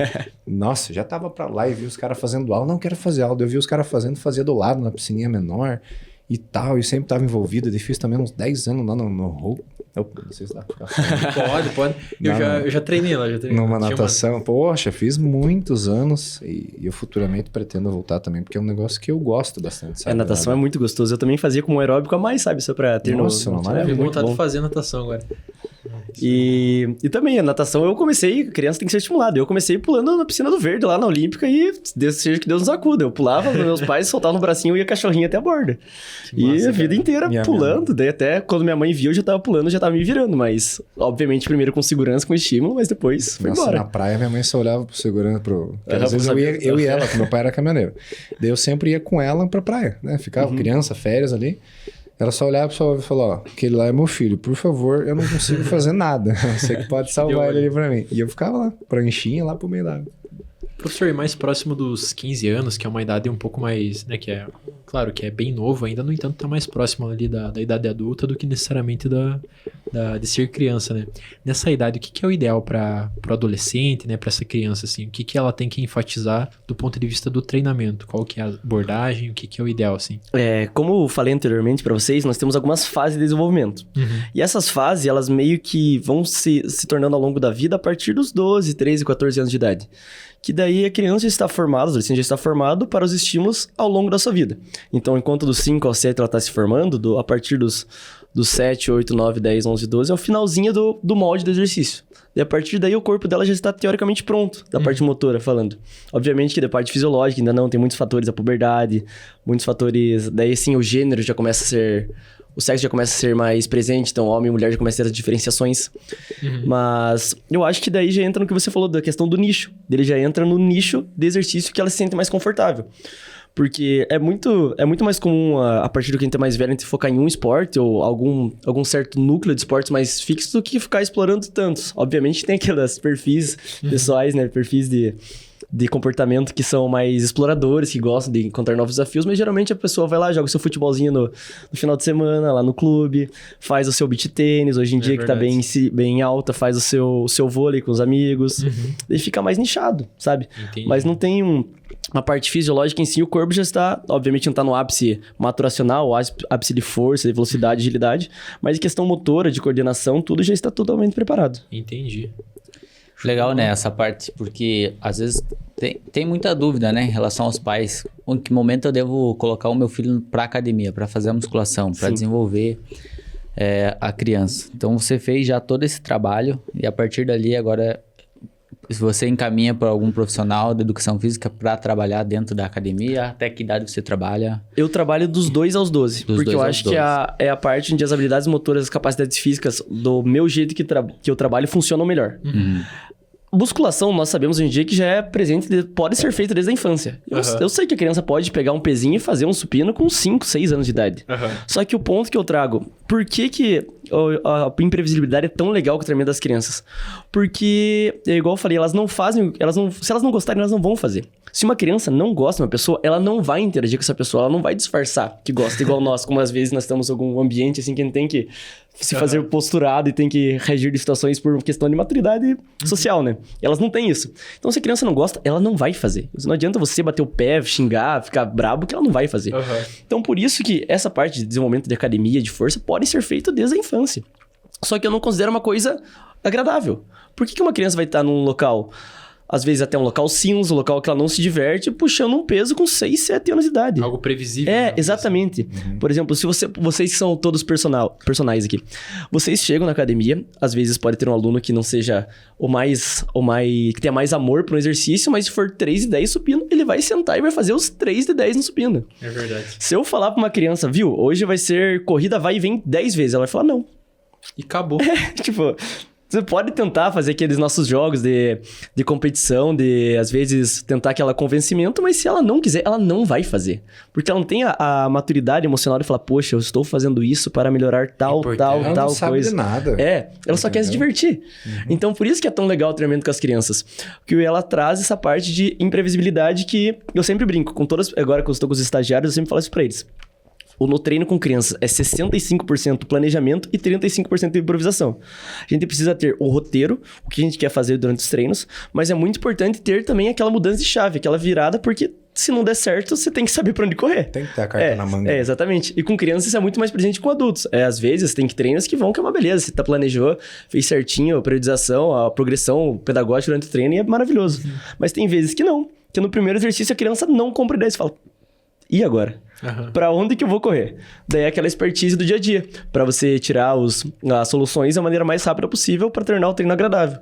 nossa, já tava pra lá e vi os caras fazendo aula, não quero fazer aula, eu vi os caras fazia do lado, na piscininha menor e tal, e sempre tava envolvido, eu fiz também uns 10 anos lá no Roupa. Não sei se dá pra ficar. Pode. Eu já treinei lá, Numa natação. Poxa, fiz muitos anos e eu futuramente pretendo voltar também, porque é um negócio que eu gosto bastante, sabe? A natação é muito gostoso. Eu também fazia como aeróbico a mais, sabe? Só pra ter uma maravilha. Eu tenho vontade de fazer natação agora. E também a natação eu comecei, criança tem que ser estimulada. Eu comecei pulando na piscina do Verde, lá na Olímpica, e seja que Deus nos acuda. Eu pulava, meus pais soltavam no bracinho e ia cachorrinho até a borda. E a vida inteira pulando. Daí até quando minha mãe viu, eu já tava pulando, já tava me virando. Mas, obviamente, primeiro com segurança, com estímulo, mas depois foi embora. Na praia, minha mãe só olhava pro segurança. Às vezes eu e ela, porque meu pai era caminhoneiro. Daí eu sempre ia com ela pra praia, né? Ficava criança, férias ali. Ela só olhava e falou, ó, aquele lá é meu filho, por favor, eu não consigo fazer nada. Você que pode salvar ele ali pra mim. E eu ficava lá, pranchinha, lá pro meio da água. Professor, e mais próximo dos 15 anos, que é uma idade um pouco mais, né, que é, claro, que é bem novo ainda, no entanto, tá mais próximo ali da idade adulta do que necessariamente de ser criança, né? Nessa idade, o que é o ideal para o adolescente, né, para essa criança, assim? O que ela tem que enfatizar do ponto de vista do treinamento? Qual que é a abordagem? O que é o ideal, assim? Como eu falei anteriormente para vocês, nós temos algumas fases de desenvolvimento. E essas fases, elas meio que vão se tornando ao longo da vida a partir dos 12, 13, 14 anos de idade. Que daí a criança já está formada, o adolescente já está formado para os estímulos ao longo da sua vida. Então, enquanto dos 5 aos 7 ela está se formando, a partir dos 7, 8, 9, 10, 11, 12, é o finalzinho do molde do exercício. E a partir daí o corpo dela já está teoricamente pronto, da parte motora falando. Obviamente que da parte fisiológica ainda não, tem muitos fatores da puberdade, muitos fatores... Daí sim o gênero já começa a ser... O sexo já começa a ser mais presente, então homem e mulher já começam a ter as diferenciações. Mas eu acho que daí já entra no que você falou da questão do nicho. Ele já entra no nicho de exercício que ela se sente mais confortável. Porque é muito mais comum, a partir do que a gente é mais velho, a gente focar em um esporte ou algum certo núcleo de esportes mais fixo do que ficar explorando tantos. Obviamente tem aquelas perfis pessoais, né? Perfis de comportamento que são mais exploradores, que gostam de encontrar novos desafios, mas geralmente a pessoa vai lá, joga o seu futebolzinho no final de semana, lá no clube, faz o seu beach tênis, hoje em dia que tá bem alta, faz o seu vôlei com os amigos, e fica mais nichado, sabe? Entendi. Mas não tem uma parte fisiológica em si, o corpo já está, obviamente não está no ápice maturacional, ápice de força, de velocidade, agilidade, mas em questão motora, de coordenação, tudo já está totalmente preparado. Entendi. Legal, né, essa parte, porque às vezes tem muita dúvida, né, em relação aos pais. Em que momento eu devo colocar o meu filho pra academia, para fazer a musculação, para desenvolver a criança. Então, você fez já todo esse trabalho e a partir dali, agora, se você encaminha para algum profissional de educação física para trabalhar dentro da academia, até que idade você trabalha? Eu trabalho dos 2 aos 12, porque eu acho que é a parte onde as habilidades motoras, as capacidades físicas, do meu jeito que eu trabalho, funcionam melhor. musculação, nós sabemos hoje em dia que já é presente, pode ser feita desde a infância. Eu sei que a criança pode pegar um pezinho e fazer um supino com 5, 6 anos de idade. Só que o ponto que eu trago, por que a imprevisibilidade é tão legal com o treinamento das crianças? Porque, igual eu falei, se elas não gostarem, elas não vão fazer. Se uma criança não gosta de uma pessoa, ela não vai interagir com essa pessoa, ela não vai disfarçar que gosta, igual nós, como às vezes nós estamos em algum ambiente assim que a gente tem que se fazer posturado e tem que reagir de situações por questão de maturidade social, né? Elas não têm isso. Então, se a criança não gosta, ela não vai fazer. Não adianta você bater o pé, xingar, ficar brabo, que ela não vai fazer. Então, por isso que essa parte de desenvolvimento de academia, de força, pode ser feita desde a infância. Só que eu não considero uma coisa agradável. Por que uma criança vai estar num local, às vezes até um local cinza, um local que ela não se diverte, puxando um peso com 6, 7 anos de idade? Algo previsível. Exatamente. Por exemplo, se vocês que são todos personagens aqui, vocês chegam na academia, às vezes pode ter um aluno que não seja que tenha mais amor para um exercício, mas se for 3 de 10 supino, ele vai sentar e vai fazer os 3 de 10 no supino. É verdade. Se eu falar para uma criança, viu, hoje vai ser corrida vai e vem 10 vezes, ela vai falar não. E acabou. Tipo, você pode tentar fazer aqueles nossos jogos de competição, às vezes tentar aquele convencimento, mas se ela não quiser, ela não vai fazer. Porque ela não tem a maturidade emocional de falar, poxa, eu estou fazendo isso para melhorar tal coisa. Ela não sabe de nada. Ela só quer se divertir. Então, por isso que é tão legal o treinamento com as crianças. Porque ela traz essa parte de imprevisibilidade que eu sempre brinco. Agora que eu estou com os estagiários, eu sempre falo isso para eles. No treino com crianças é 65% planejamento e 35% de improvisação. A gente precisa ter o roteiro, o que a gente quer fazer durante os treinos, mas é muito importante ter também aquela mudança de chave, aquela virada, porque se não der certo, você tem que saber pra onde correr. Tem que ter a carta na manga. Exatamente. E com crianças isso é muito mais presente que com adultos. Às vezes tem treinos que é uma beleza. Você planejou, fez certinho a periodização, a progressão pedagógica durante o treino e é maravilhoso. Mas tem vezes que não. Que no primeiro exercício a criança não compra ideia. Você fala, e agora? Pra onde que eu vou correr? Daí é aquela expertise do dia a dia. Pra você tirar as soluções da maneira mais rápida possível pra tornar o treino agradável.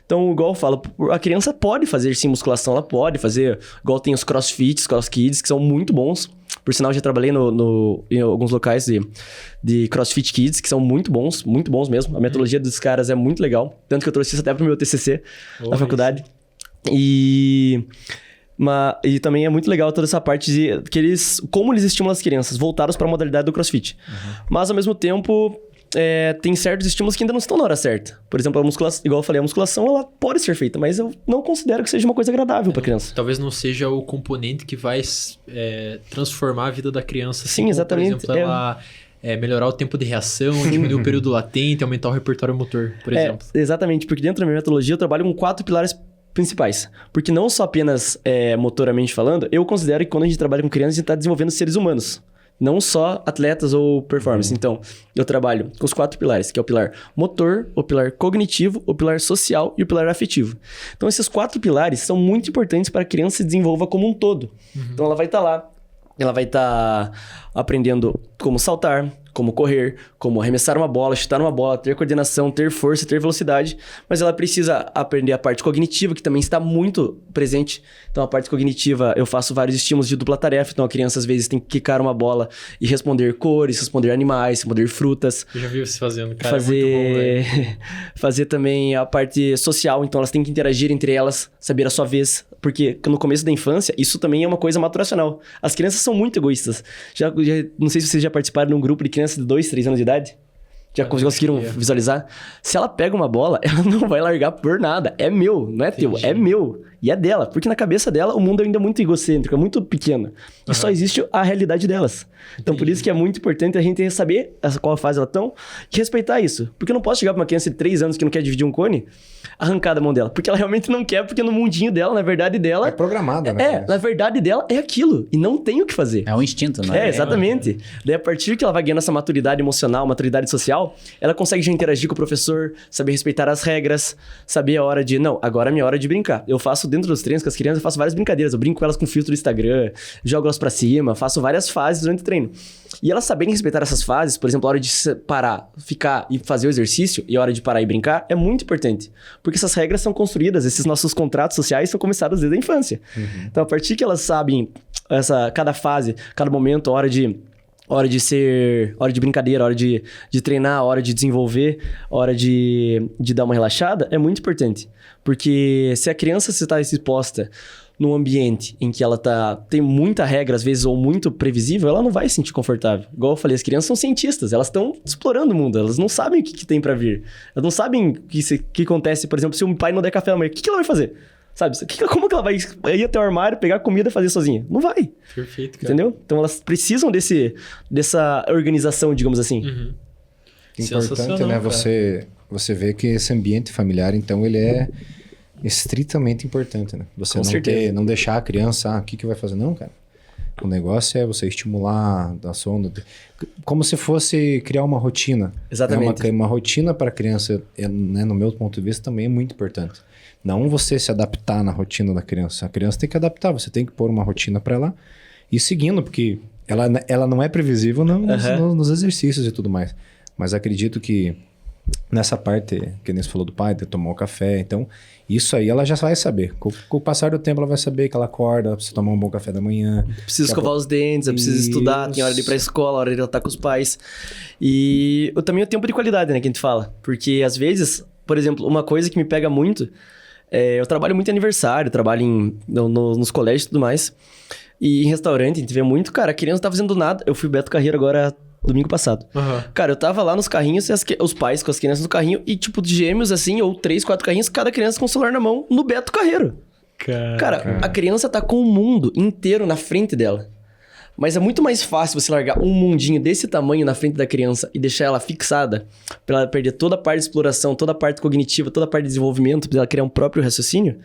Então, igual eu falo, a criança pode fazer sim musculação, ela pode fazer, igual tem os crossfits, cross-kids, que são muito bons. Por sinal, já trabalhei em alguns locais de CrossFit Kids, que são muito bons mesmo. A metodologia dos caras é muito legal. Tanto que eu trouxe isso até pro meu TCC na faculdade. E também é muito legal toda essa parte de como eles estimulam as crianças, voltados para a modalidade do CrossFit. Mas, ao mesmo tempo, tem certos estímulos que ainda não estão na hora certa. Por exemplo, a musculação, igual eu falei, a musculação ela pode ser feita, mas eu não considero que seja uma coisa agradável para a criança. Talvez não seja o componente que vai transformar a vida da criança. Sim, como, exatamente. Por exemplo, ela... melhorar o tempo de reação, diminuir o período latente, aumentar o repertório motor, por exemplo. Exatamente, porque dentro da minha metodologia eu trabalho com 4 pilares principais. Porque não só apenas motoramente falando, eu considero que quando a gente trabalha com crianças, a gente está desenvolvendo seres humanos. Não só atletas ou performance. Então, eu trabalho com os 4 pilares, que é o pilar motor, o pilar cognitivo, o pilar social e o pilar afetivo. Então, esses 4 pilares são muito importantes para a criança se desenvolva como um todo. Então, ela vai estar lá, ela vai estar aprendendo como saltar, como correr, como arremessar uma bola, chutar uma bola, ter coordenação, ter força, ter velocidade, mas ela precisa aprender a parte cognitiva, que também está muito presente. Então, a parte cognitiva, eu faço vários estímulos de dupla tarefa, então a criança às vezes tem que quicar uma bola e responder cores, responder animais, responder frutas. Eu já vi você fazendo, cara, é muito bom, fazer também a parte social, então elas têm que interagir entre elas, saber a sua vez, porque no começo da infância, isso também é uma coisa maturacional. As crianças são muito egoístas. Não sei se vocês já participaram de um grupo de crianças de 2, 3 anos de idade. Já conseguiram visualizar? Se ela pega uma bola, ela não vai largar por nada. É meu, não é teu, é meu. E é dela. Porque na cabeça dela, o mundo ainda é muito egocêntrico, é muito pequeno. E só existe a realidade delas. Então, por isso que é muito importante a gente saber qual fase elas estão e respeitar isso. Porque eu não posso chegar pra uma criança de 3 anos que não quer dividir um cone, arrancar da mão dela. Porque ela realmente não quer, porque no mundinho dela, na verdade dela... É programada, né? Na verdade dela é aquilo. E não tem o que fazer. É um instinto, não é? Exatamente. Daí, a partir que ela vai ganhando essa maturidade emocional, maturidade social, ela consegue já interagir com o professor, saber respeitar as regras, saber a hora de... Não, agora é minha hora de brincar. Eu faço dentro dos treinos com as crianças, eu faço várias brincadeiras. Eu brinco com elas com filtro do Instagram, jogo elas pra cima, faço várias fases durante o treino. E elas saberem respeitar essas fases, por exemplo, a hora de parar, ficar e fazer o exercício e a hora de parar e brincar, é muito importante. Porque essas regras são construídas, esses nossos contratos sociais são começados desde a infância. Então, a partir que elas sabem cada fase, cada momento, a hora de hora de brincadeira, hora de treinar, hora de desenvolver, hora de dar uma relaxada, é muito importante. Porque se a criança está exposta num ambiente em que ela tem muita regra, às vezes, ou muito previsível, ela não vai se sentir confortável. Igual eu falei, as crianças são cientistas, elas estão explorando o mundo, elas não sabem o que tem pra vir. Elas não sabem o que acontece, por exemplo, se um pai não der café da manhã, o que ela vai fazer? Sabe? Como que ela vai ir até o armário, pegar comida e fazer sozinha? Não vai. Perfeito, cara. Entendeu? Então elas precisam dessa organização, digamos assim. Uhum. Importante, né? Você vê que esse ambiente familiar, então, ele é estritamente importante, né? Você não deixar a criança, o que vai fazer? Não, cara. O negócio é você estimular, dar sono, como se fosse criar uma rotina. Exatamente. Uma rotina para a criança, né, no meu ponto de vista, também é muito importante. Não você se adaptar na rotina da criança. A criança tem que adaptar, você tem que pôr uma rotina para ela ir seguindo, porque ela não é previsível nos exercícios e tudo mais. Mas acredito que nessa parte, que nem você falou do pai, de tomar o café, então, isso aí ela já vai saber. Com o passar do tempo, ela vai saber que ela acorda, ela precisa tomar um bom café da manhã. Precisa escovar os dentes, precisa estudar, tem hora de ir pra escola, hora de ela estar com os pais. E também o tempo de qualidade, né, que a gente fala. Porque, às vezes, por exemplo, uma coisa que me pega muito, eu trabalho muito em aniversário, trabalho nos colégios e tudo mais. E em restaurante, a gente vê muito, cara, a criança tá fazendo nada. Eu fui Beto Carreiro agora domingo passado. Uhum. Cara, eu tava lá nos carrinhos, os pais com as crianças no carrinho, e tipo, de gêmeos assim, ou 3, 4 carrinhos, cada criança com o celular na mão, no Beto Carreiro. Cara, a criança tá com o mundo inteiro na frente dela. Mas é muito mais fácil você largar um mundinho desse tamanho na frente da criança e deixar ela fixada, pra ela perder toda a parte de exploração, toda a parte cognitiva, toda a parte de desenvolvimento, pra ela criar um próprio raciocínio,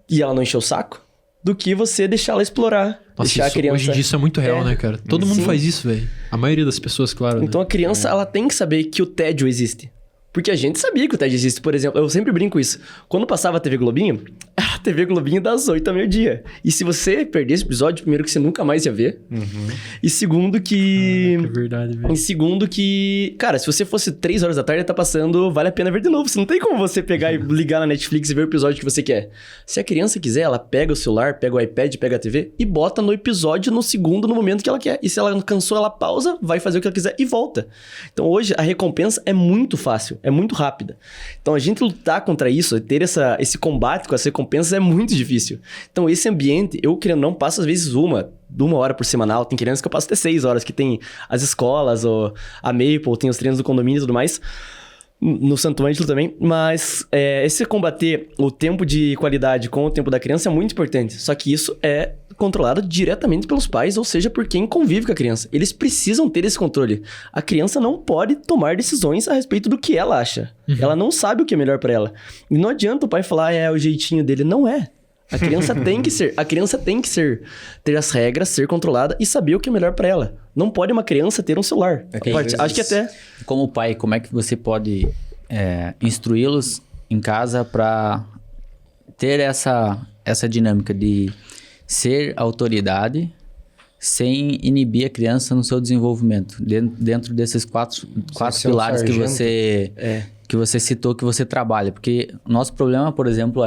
e ela não encher o saco, do que você deixar ela explorar. Nossa, deixar a criança... hoje em dia isso é muito real, né, cara? Todo mundo faz isso, velho. A maioria das pessoas, claro. Então, né? A criança, ela tem que saber que o tédio existe. Porque a gente sabia que o tédio existe. Por exemplo, eu sempre brinco isso. Quando passava a TV Globinho, era a TV Globinho das 8 ao meio-dia. E se você perder esse episódio, primeiro que você nunca mais ia ver. Uhum. E segundo que... É verdade, velho. E segundo que... Cara, se você fosse 3 horas da tarde, tá passando, vale a pena ver de novo. Você não tem como você pegar e ligar na Netflix e ver o episódio que você quer. Se a criança quiser, ela pega o celular, pega o iPad, pega a TV e bota no episódio no segundo, no momento que ela quer. E se ela cansou, ela pausa, vai fazer o que ela quiser e volta. Então hoje a recompensa é muito fácil. É muito rápida. Então, a gente lutar contra isso, ter esse combate com as recompensas é muito difícil. Então, esse ambiente, eu querendo não, passo às vezes uma hora por semanal. Tem crianças que eu passo até 6 horas, que tem as escolas, ou a Maple, tem os treinos do condomínio e tudo mais. No Santo Ângelo também. Mas, esse combater o tempo de qualidade com o tempo da criança é muito importante. Só que isso é controlado diretamente pelos pais, ou seja, por quem convive com a criança. Eles precisam ter esse controle. A criança não pode tomar decisões a respeito do que ela acha. Uhum. Ela não sabe o que é melhor pra ela. E não adianta o pai falar, é o jeitinho dele. Não é. A criança tem que ter as regras, ser controlada e saber o que é melhor pra ela. Não pode uma criança ter um celular. Acho que até... Como pai, como é que você pode instruí-los em casa pra ter essa dinâmica de ser autoridade sem inibir a criança no seu desenvolvimento, dentro desses quatro pilares que você citou, que você trabalha? Porque o nosso problema, por exemplo,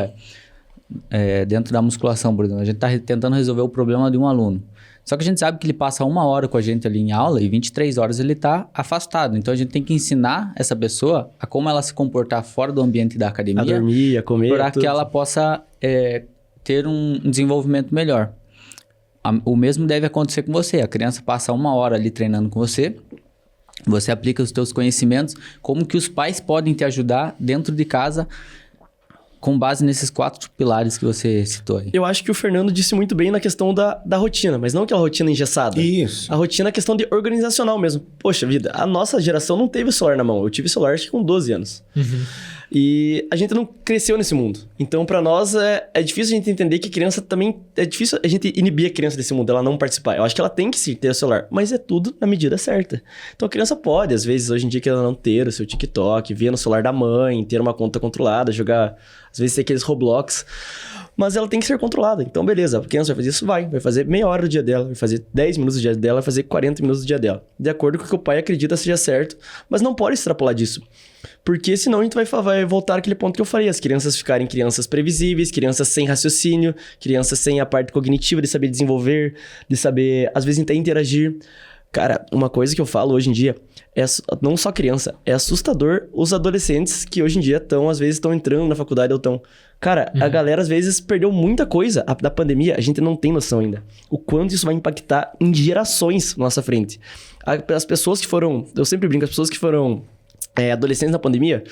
dentro da musculação, por exemplo, a gente está tentando resolver o problema de um aluno. Só que a gente sabe que ele passa 1 hora com a gente ali em aula e 23 horas ele está afastado. Então, a gente tem que ensinar essa pessoa a como ela se comportar fora do ambiente da academia. A dormir, a comer, para que ela possa ter um desenvolvimento melhor. O mesmo deve acontecer com você. A criança passa 1 hora ali treinando com você. Você aplica os teus conhecimentos. Como que os pais podem te ajudar dentro de casa com base nesses 4 pilares que você citou aí? Eu acho que o Fernando disse muito bem na questão da rotina, mas não aquela rotina engessada. Isso. A rotina é questão de organizacional mesmo. Poxa vida, a nossa geração não teve celular na mão. Eu tive celular acho que com 12 anos. Uhum. E a gente não cresceu nesse mundo. Então, pra nós, é difícil a gente entender que a criança também... É difícil a gente inibir a criança desse mundo, ela não participar. Eu acho que ela tem que sim ter o celular, mas é tudo na medida certa. Então, a criança pode, às vezes, hoje em dia, que ela não ter o seu TikTok, ver no celular da mãe, ter uma conta controlada, jogar... Às vezes, tem aqueles Roblox... Mas ela tem que ser controlada. Então, beleza, a criança vai fazer isso? Vai fazer meia hora do dia dela, vai fazer 10 minutos do dia dela, vai fazer 40 minutos do dia dela. De acordo com o que o pai acredita seja certo, mas não pode extrapolar disso. Porque senão a gente vai voltar àquele ponto que eu falei, as crianças ficarem crianças previsíveis, crianças sem raciocínio, crianças sem a parte cognitiva de saber desenvolver, de saber, às vezes, até interagir. Cara, uma coisa que eu falo hoje em dia é não só criança, é assustador os adolescentes que hoje em dia às vezes estão entrando na faculdade ou estão... Cara, a galera às vezes perdeu muita coisa da pandemia, a gente não tem noção ainda. O quanto isso vai impactar em gerações na nossa frente. As pessoas que foram... Eu sempre brinco, as pessoas que foram... adolescentes na pandemia,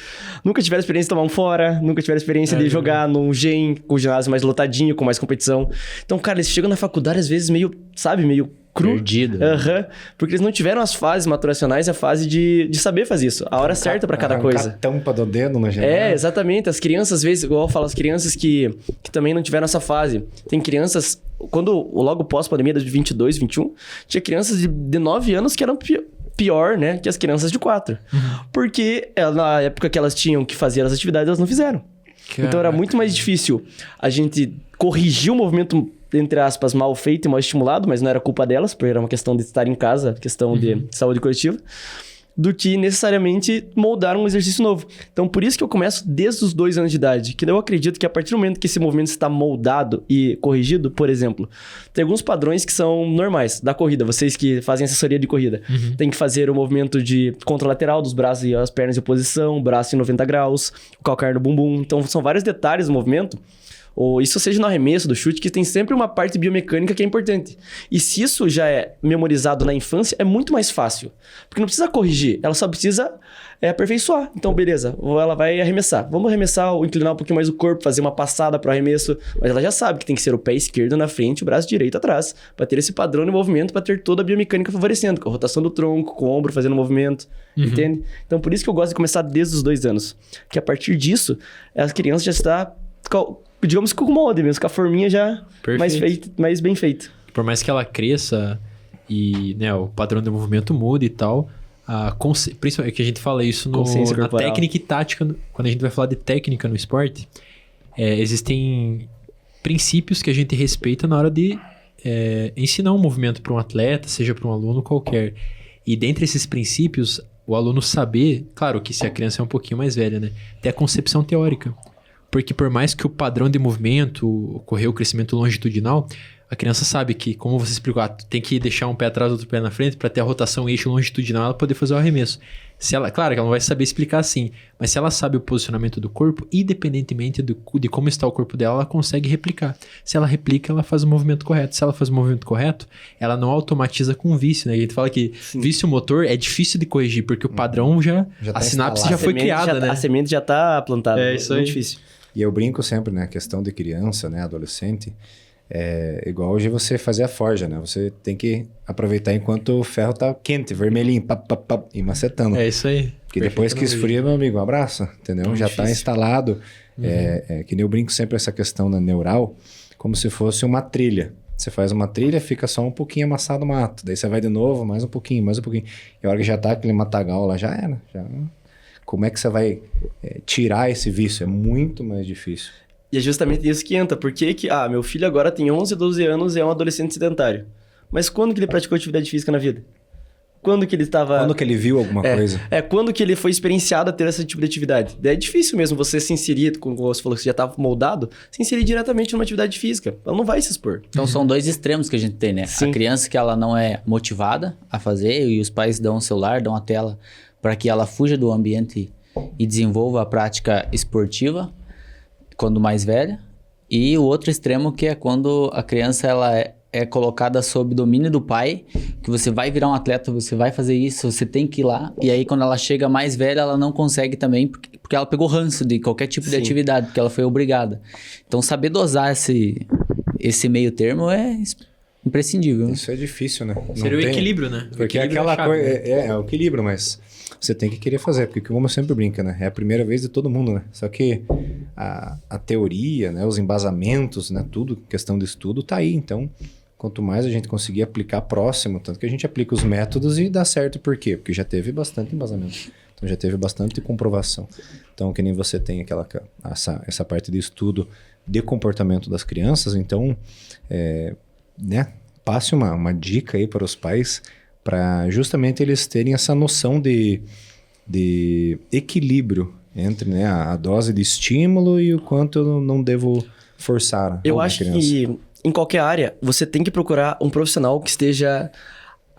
nunca tiveram experiência de tomar um fora, nunca tiveram experiência de jogar num GEM, com o ginásio mais lotadinho, com mais competição. Então, cara, eles chegam na faculdade às vezes meio, sabe, meio cru. Perdido. Porque eles não tiveram as fases maturacionais, a fase de saber fazer isso. A hora certa pra cada coisa. A tampa do dedo na janela. Exatamente. As crianças, às vezes, igual eu falo, as crianças que também não tiveram essa fase. Tem crianças, logo pós-pandemia, de 22, 21, tinha crianças de 9 anos que eram pior, né, que as crianças de 4. Porque na época que elas tinham que fazer as atividades, elas não fizeram. Caraca. Então era muito mais difícil a gente corrigir o movimento, entre aspas, mal feito e mal estimulado, mas não era culpa delas, porque era uma questão de estar em casa, questão de saúde coletiva, do que necessariamente moldar um exercício novo. Então, por isso que eu começo desde os 2 anos de idade, que eu acredito que a partir do momento que esse movimento está moldado e corrigido, por exemplo, tem alguns padrões que são normais da corrida, vocês que fazem assessoria de corrida, tem que fazer o movimento de contralateral dos braços e as pernas em oposição, braço em 90 graus, o calcanhar no bumbum, então são vários detalhes do movimento, ou isso seja no arremesso, do chute, que tem sempre uma parte biomecânica que é importante. E se isso já é memorizado na infância, é muito mais fácil. Porque não precisa corrigir, ela só precisa aperfeiçoar. Então, beleza, ela vai arremessar. Vamos arremessar, inclinar um pouquinho mais o corpo, fazer uma passada para o arremesso. Mas ela já sabe que tem que ser o pé esquerdo na frente e o braço direito atrás, para ter esse padrão de movimento, para ter toda a biomecânica favorecendo, com a rotação do tronco, com o ombro fazendo movimento, entende? Então, por isso que eu gosto de começar desde os 2 anos. Que a partir disso, as crianças já estão... digamos que com o molde mesmo, com a forminha já mais bem feita. Por mais que ela cresça e, né, o padrão de movimento muda e tal, principalmente que a gente fala isso na técnica e tática, quando a gente vai falar de técnica no esporte, existem princípios que a gente respeita na hora de ensinar um movimento para um atleta, seja para um aluno qualquer. E dentre esses princípios, o aluno saber, claro que se a criança é um pouquinho mais velha, né, ter a concepção teórica. Porque por mais que o padrão de movimento ocorreu o crescimento longitudinal, a criança sabe que, como você explicou, tem que deixar um pé atrás, outro pé na frente para ter a rotação eixo longitudinal ela poder fazer o arremesso. Claro que ela não vai saber explicar assim, mas se ela sabe o posicionamento do corpo, independentemente de como está o corpo dela, ela consegue replicar. Se ela replica, ela faz o movimento correto. Se ela faz o movimento correto, ela não automatiza com vício, né? A gente fala que vício motor é difícil de corrigir, porque o padrão a tá sinapse já foi criada, né? A semente já está plantada. É isso aí. Muito difícil. E eu brinco sempre, né? A questão de criança, né? Adolescente, igual hoje você fazer a forja, né? Você tem que aproveitar enquanto o ferro tá quente, vermelhinho, e macetando. É isso aí. Porque depois que esfria, meu amigo, um abraço, entendeu? Já tá instalado. Que nem eu brinco sempre essa questão da neural, como se fosse uma trilha. Você faz uma trilha, fica só um pouquinho amassado o mato. Daí você vai de novo, mais um pouquinho, mais um pouquinho. E a hora que já tá aquele matagal lá, já era. Como é que você vai tirar esse vício? É muito mais difícil. E é justamente isso que entra. Por que meu filho agora tem 11, 12 anos e é um adolescente sedentário. Mas quando que ele praticou atividade física na vida? Quando que ele estava... Quando que ele viu alguma coisa? Quando que ele foi experienciado a ter esse tipo de atividade. É difícil mesmo você se inserir, como você falou que você já estava moldado, se inserir diretamente numa atividade física. Ela não vai se expor. Então são 2 extremos que a gente tem, né? Sim. A criança que ela não é motivada a fazer e os pais dão o celular, dão a tela para que ela fuja do ambiente e desenvolva a prática esportiva quando mais velha. E o outro extremo que é quando a criança ela é colocada sob domínio do pai, que você vai virar um atleta, você vai fazer isso, você tem que ir lá. E aí quando ela chega mais velha, ela não consegue também, porque ela pegou ranço de qualquer tipo de atividade, porque ela foi obrigada. Então saber dosar esse meio termo é imprescindível. Isso é difícil, né? Seria o equilíbrio, né? Porque aquela coisa... É o equilíbrio, mas... Você tem que querer fazer, porque como eu sempre brinco, né? É a primeira vez de todo mundo, né? Só que a teoria, né? Os embasamentos, né? Tudo, questão de estudo, tá aí. Então, quanto mais a gente conseguir aplicar próximo, tanto que a gente aplica os métodos e dá certo. Por quê? Porque já teve bastante embasamento. Então, já teve bastante comprovação. Então, que nem você tem essa parte de estudo de comportamento das crianças. Então, né? Passe uma dica aí para os pais, para justamente eles terem essa noção de equilíbrio entre, né, a dose de estímulo e o quanto eu não devo forçar. Eu acho que em qualquer área você tem que procurar um profissional que esteja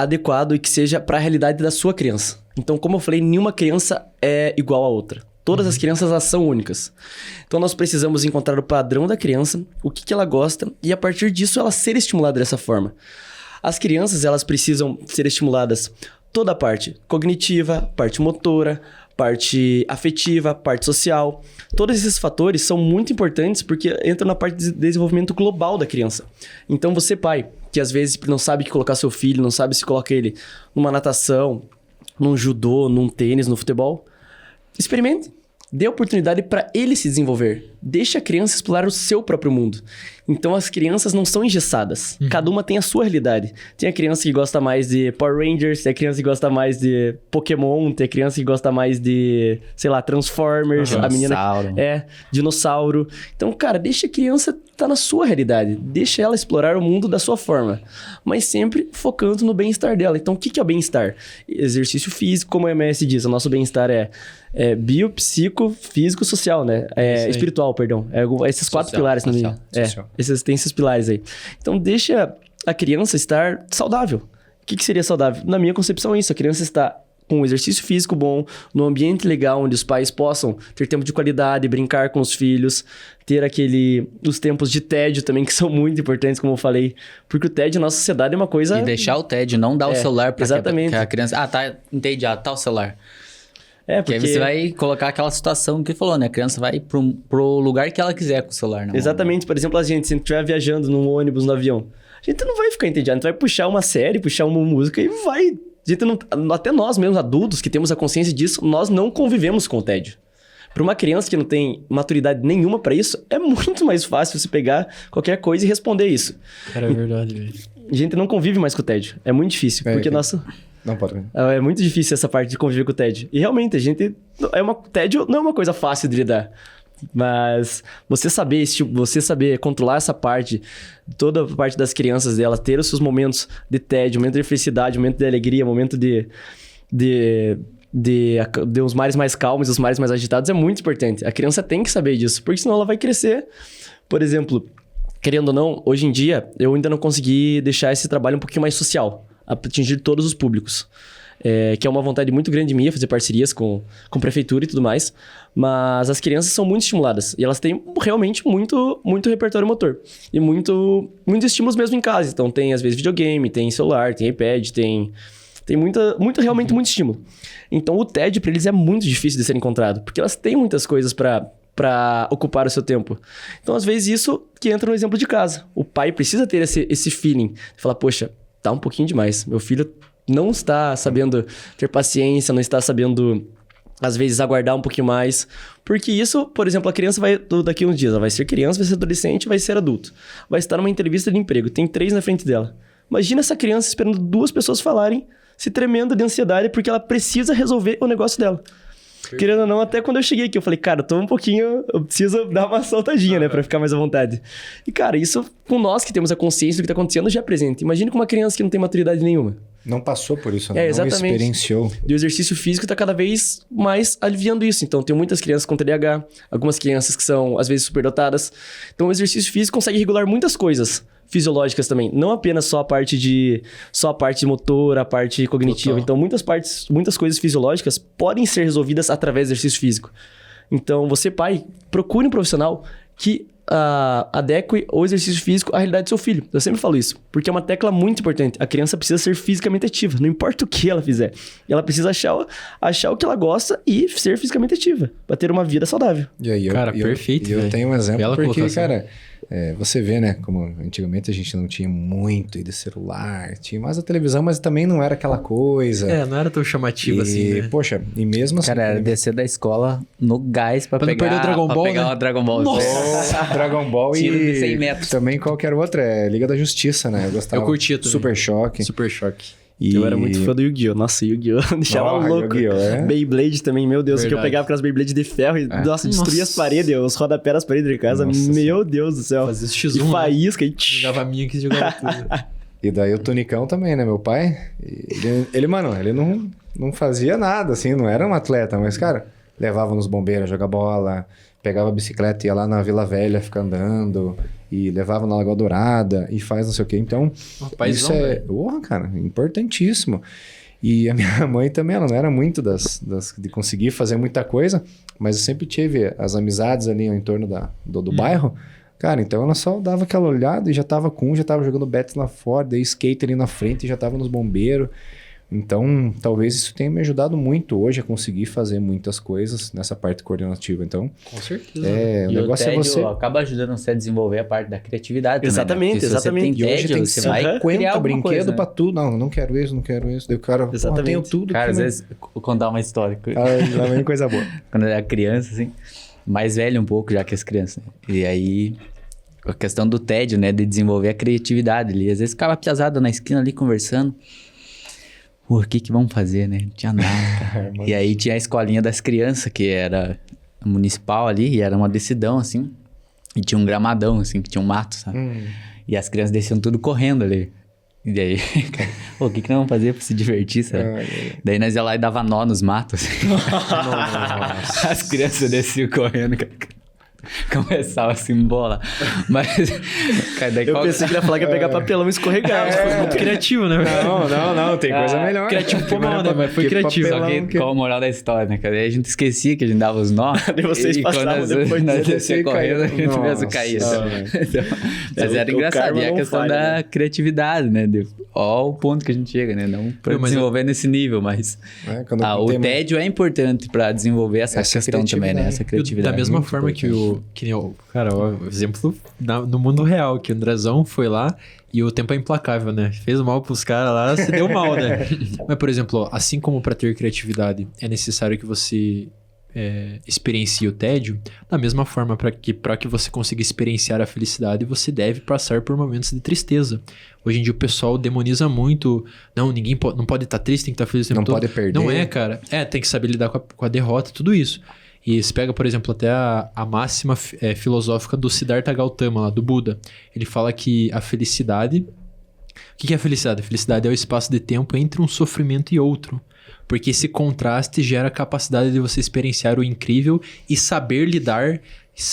adequado e que seja para a realidade da sua criança. Então, como eu falei, nenhuma criança é igual a outra. Todas as crianças, elas são únicas. Então, nós precisamos encontrar o padrão da criança, o que ela gosta, e a partir disso, ela ser estimulada dessa forma. As crianças, elas precisam ser estimuladas toda a parte cognitiva, parte motora, parte afetiva, parte social. Todos esses fatores são muito importantes porque entram na parte de desenvolvimento global da criança. Então, você, pai, que às vezes não sabe que colocar seu filho, não sabe se coloca ele numa natação, num judô, num tênis, no futebol, experimente. Dê oportunidade para ele se desenvolver. Deixe a criança explorar o seu próprio mundo. Então, as crianças não são engessadas. Cada uma tem a sua realidade. Tem a criança que gosta mais de Power Rangers, tem a criança que gosta mais de Pokémon, tem a criança que gosta mais de, sei lá, Transformers. A menina dinossauro. Então, cara, deixa a criança estar na sua realidade. Deixa ela explorar o mundo da sua forma. Mas sempre focando no bem-estar dela. Então, o que é o bem-estar? Exercício físico, como a MS diz. O nosso bem-estar é bio, psico, físico, social, né? Espiritual, perdão. Esses 4 pilares. Tem esses pilares aí. Então, deixa a criança estar saudável. O que seria saudável? Na minha concepção é isso. A criança está com um exercício físico bom, num ambiente legal, onde os pais possam ter tempo de qualidade, brincar com os filhos, ter os tempos de tédio também, que são muito importantes, como eu falei. Porque o tédio na nossa sociedade é uma coisa... E deixar o tédio, não dar o celular para exatamente. a criança... entendi, tá o celular. Porque aí você vai colocar aquela situação que falou, né? A criança vai pro lugar que ela quiser com o celular. Exatamente. Por exemplo, se a gente estiver viajando num ônibus, no avião, a gente não vai ficar entediado. A gente vai puxar uma série, puxar uma música e vai... até nós mesmos, adultos, que temos a consciência disso, nós não convivemos com o tédio. Para uma criança que não tem maturidade nenhuma para isso, é muito mais fácil você pegar qualquer coisa e responder isso. Cara, é verdade, velho. A gente não convive mais com o tédio. É muito difícil, porque nossa... Não pode. É muito difícil essa parte de conviver com o tédio. E realmente, tédio não é uma coisa fácil de lidar. Mas você saber controlar essa parte, toda a parte das crianças dela, ter os seus momentos de tédio, momento de felicidade, momento de alegria, momento de os mares mais calmos, os mares mais agitados, é muito importante. A criança tem que saber disso, porque senão ela vai crescer. Por exemplo, querendo ou não, hoje em dia, eu ainda não consegui deixar esse trabalho um pouquinho mais social, atingir todos os públicos. Que é uma vontade muito grande minha, fazer parcerias com prefeitura e tudo mais. Mas as crianças são muito estimuladas. E elas têm realmente muito repertório motor. E muitos estímulos mesmo em casa. Então tem, às vezes, videogame, tem celular, tem iPad, tem realmente muito estímulo. Então o TED para eles é muito difícil de ser encontrado. Porque elas têm muitas coisas para ocupar o seu tempo. Então, às vezes, isso que entra no exemplo de casa. O pai precisa ter esse feeling. De falar, poxa, tá um pouquinho demais. Meu filho não está sabendo ter paciência, não está sabendo, às vezes, aguardar um pouquinho mais. Porque isso, por exemplo, a criança vai, daqui a uns dias, ela vai ser criança, vai ser adolescente, vai ser adulto. Vai estar numa entrevista de emprego, tem 3 na frente dela. Imagina essa criança esperando 2 pessoas falarem, se tremendo de ansiedade, porque ela precisa resolver o negócio dela. Querendo ou não, até quando eu cheguei aqui, eu falei, cara, eu preciso dar uma soltadinha, né, pra ficar mais à vontade. E, cara, isso, com nós que temos a consciência do que tá acontecendo, já é presente. Imagina com uma criança que não tem maturidade nenhuma. Não passou por isso, né? Exatamente. Não experienciou. E o exercício físico tá cada vez mais aliviando isso. Então, tem muitas crianças com TDAH, algumas crianças que são, às vezes, superdotadas. Então, o exercício físico consegue regular muitas coisas fisiológicas também. Não apenas só a parte de motor, a parte cognitiva. Total. Então, muitas coisas fisiológicas podem ser resolvidas através do exercício físico. Então, você, pai, procure um profissional que adeque o exercício físico à realidade do seu filho. Eu sempre falo isso, porque é uma tecla muito importante. A criança precisa ser fisicamente ativa, não importa o que ela fizer. Ela precisa achar o que ela gosta e ser fisicamente ativa, para ter uma vida saudável. E aí, perfeito. Eu tenho um exemplo, Bela porque, colocação. cara, você vê, né, como antigamente a gente não tinha muito de celular, tinha mais a televisão, mas também não era aquela coisa. Não era tão chamativo assim, né? Poxa, e mesmo assim... Cara, era descer da escola no gás pra pegar... não perder o Dragon Ball, pegar né? o Dragon Ball. Nossa! Dragon Ball Tiro e... de 100 metros. Também qualquer outra, Liga da Justiça, né? Eu gostava. Eu curtia também. Super Choque. Super Choque. E... Eu era muito fã do Yu-Gi-Oh! Nossa, Yu-Gi-Oh! Deixava louco. Yu-Gi-Oh! Beyblade também, meu Deus. Verdade. Que eu pegava aquelas Beyblade de ferro e, destruía as paredes, os rodapés das paredes de casa. Nossa, meu Deus do céu. Fazia esse X1, E faísca e... Jogava a minha que jogava tudo. E daí o Tunicão também, né? Meu pai, ele não fazia nada, assim, não era um atleta, mas, cara, levava nos bombeiros a jogar bola, pegava a bicicleta, ia lá na Vila Velha, ficar andando, e levava na Lagoa Dourada, e faz não sei o quê. Então, isso é... Porra, cara, importantíssimo. E a minha mãe também, ela não era muito de conseguir fazer muita coisa, mas eu sempre tive as amizades ali em torno do bairro. Cara, então ela só dava aquela olhada e já tava jogando bets lá fora, daí skate ali na frente e já tava nos bombeiros. Então, talvez isso tenha me ajudado muito hoje a conseguir fazer muitas coisas nessa parte coordenativa. Então, com certeza. O negócio tédio é você... acaba ajudando você a desenvolver a parte da criatividade. Exatamente, também, né? exatamente. E hoje tem você vai criar brinquedo coisa, pra tudo. Não quero isso, não quero isso. Daí o cara, tenho tudo. Cara, às vezes, vou contar uma história. Lá vem coisa boa. Quando eu era criança, assim, mais velho um pouco já que as crianças, né? E aí, a questão do tédio, né? De desenvolver a criatividade ali. Às vezes ficava piazada na esquina ali conversando. O que vamos fazer, né? Não tinha nada, cara. E aí tinha a escolinha das crianças, que era municipal ali, e era uma descidão, assim. E tinha um gramadão, assim, que tinha um mato, sabe? E as crianças desciam tudo correndo ali. E aí, cara, o que nós vamos fazer pra se divertir, sabe? Daí nós ia lá e dava nó nos matos. Assim. As crianças desciam correndo, cara. Começava assim, bola. Mas, cara, daí eu pensei que ele ia falar que ia pegar papelão e escorregar. Foi muito criativo, né? Não, tem coisa melhor. Criativo foi mal, né? Mas foi criativo. Só que qual a moral da história, né, cara? Aí a gente esquecia que a gente dava os nós. E vocês passavam depois nós de descia correndo, a gente mesmo caía. Então, mas era engraçado. E a questão da criatividade, né? Ó o ponto que a gente chega, né? Não pra desenvolver nesse nível, mas... o tédio é importante pra desenvolver essa questão também, né? Essa criatividade. Da mesma forma que cara, o exemplo no mundo real, que o Andrezão foi lá e o tempo é implacável, né? Fez mal pros caras lá, se deu mal, né? Mas, por exemplo, assim como para ter criatividade é necessário que você experiencie o tédio, da mesma forma, para que você consiga experienciar a felicidade, você deve passar por momentos de tristeza. Hoje em dia o pessoal demoniza muito, ninguém não pode estar triste, tem que estar feliz o tempo todo. Não pode perder. Não é, cara. Tem que saber lidar com a derrota, tudo isso. E você pega, por exemplo, até a máxima filosófica do Siddhartha Gautama, lá, do Buda. Ele fala que a felicidade... O que é a felicidade? A felicidade é o espaço de tempo entre um sofrimento e outro. Porque esse contraste gera a capacidade de você experienciar o incrível e saber lidar,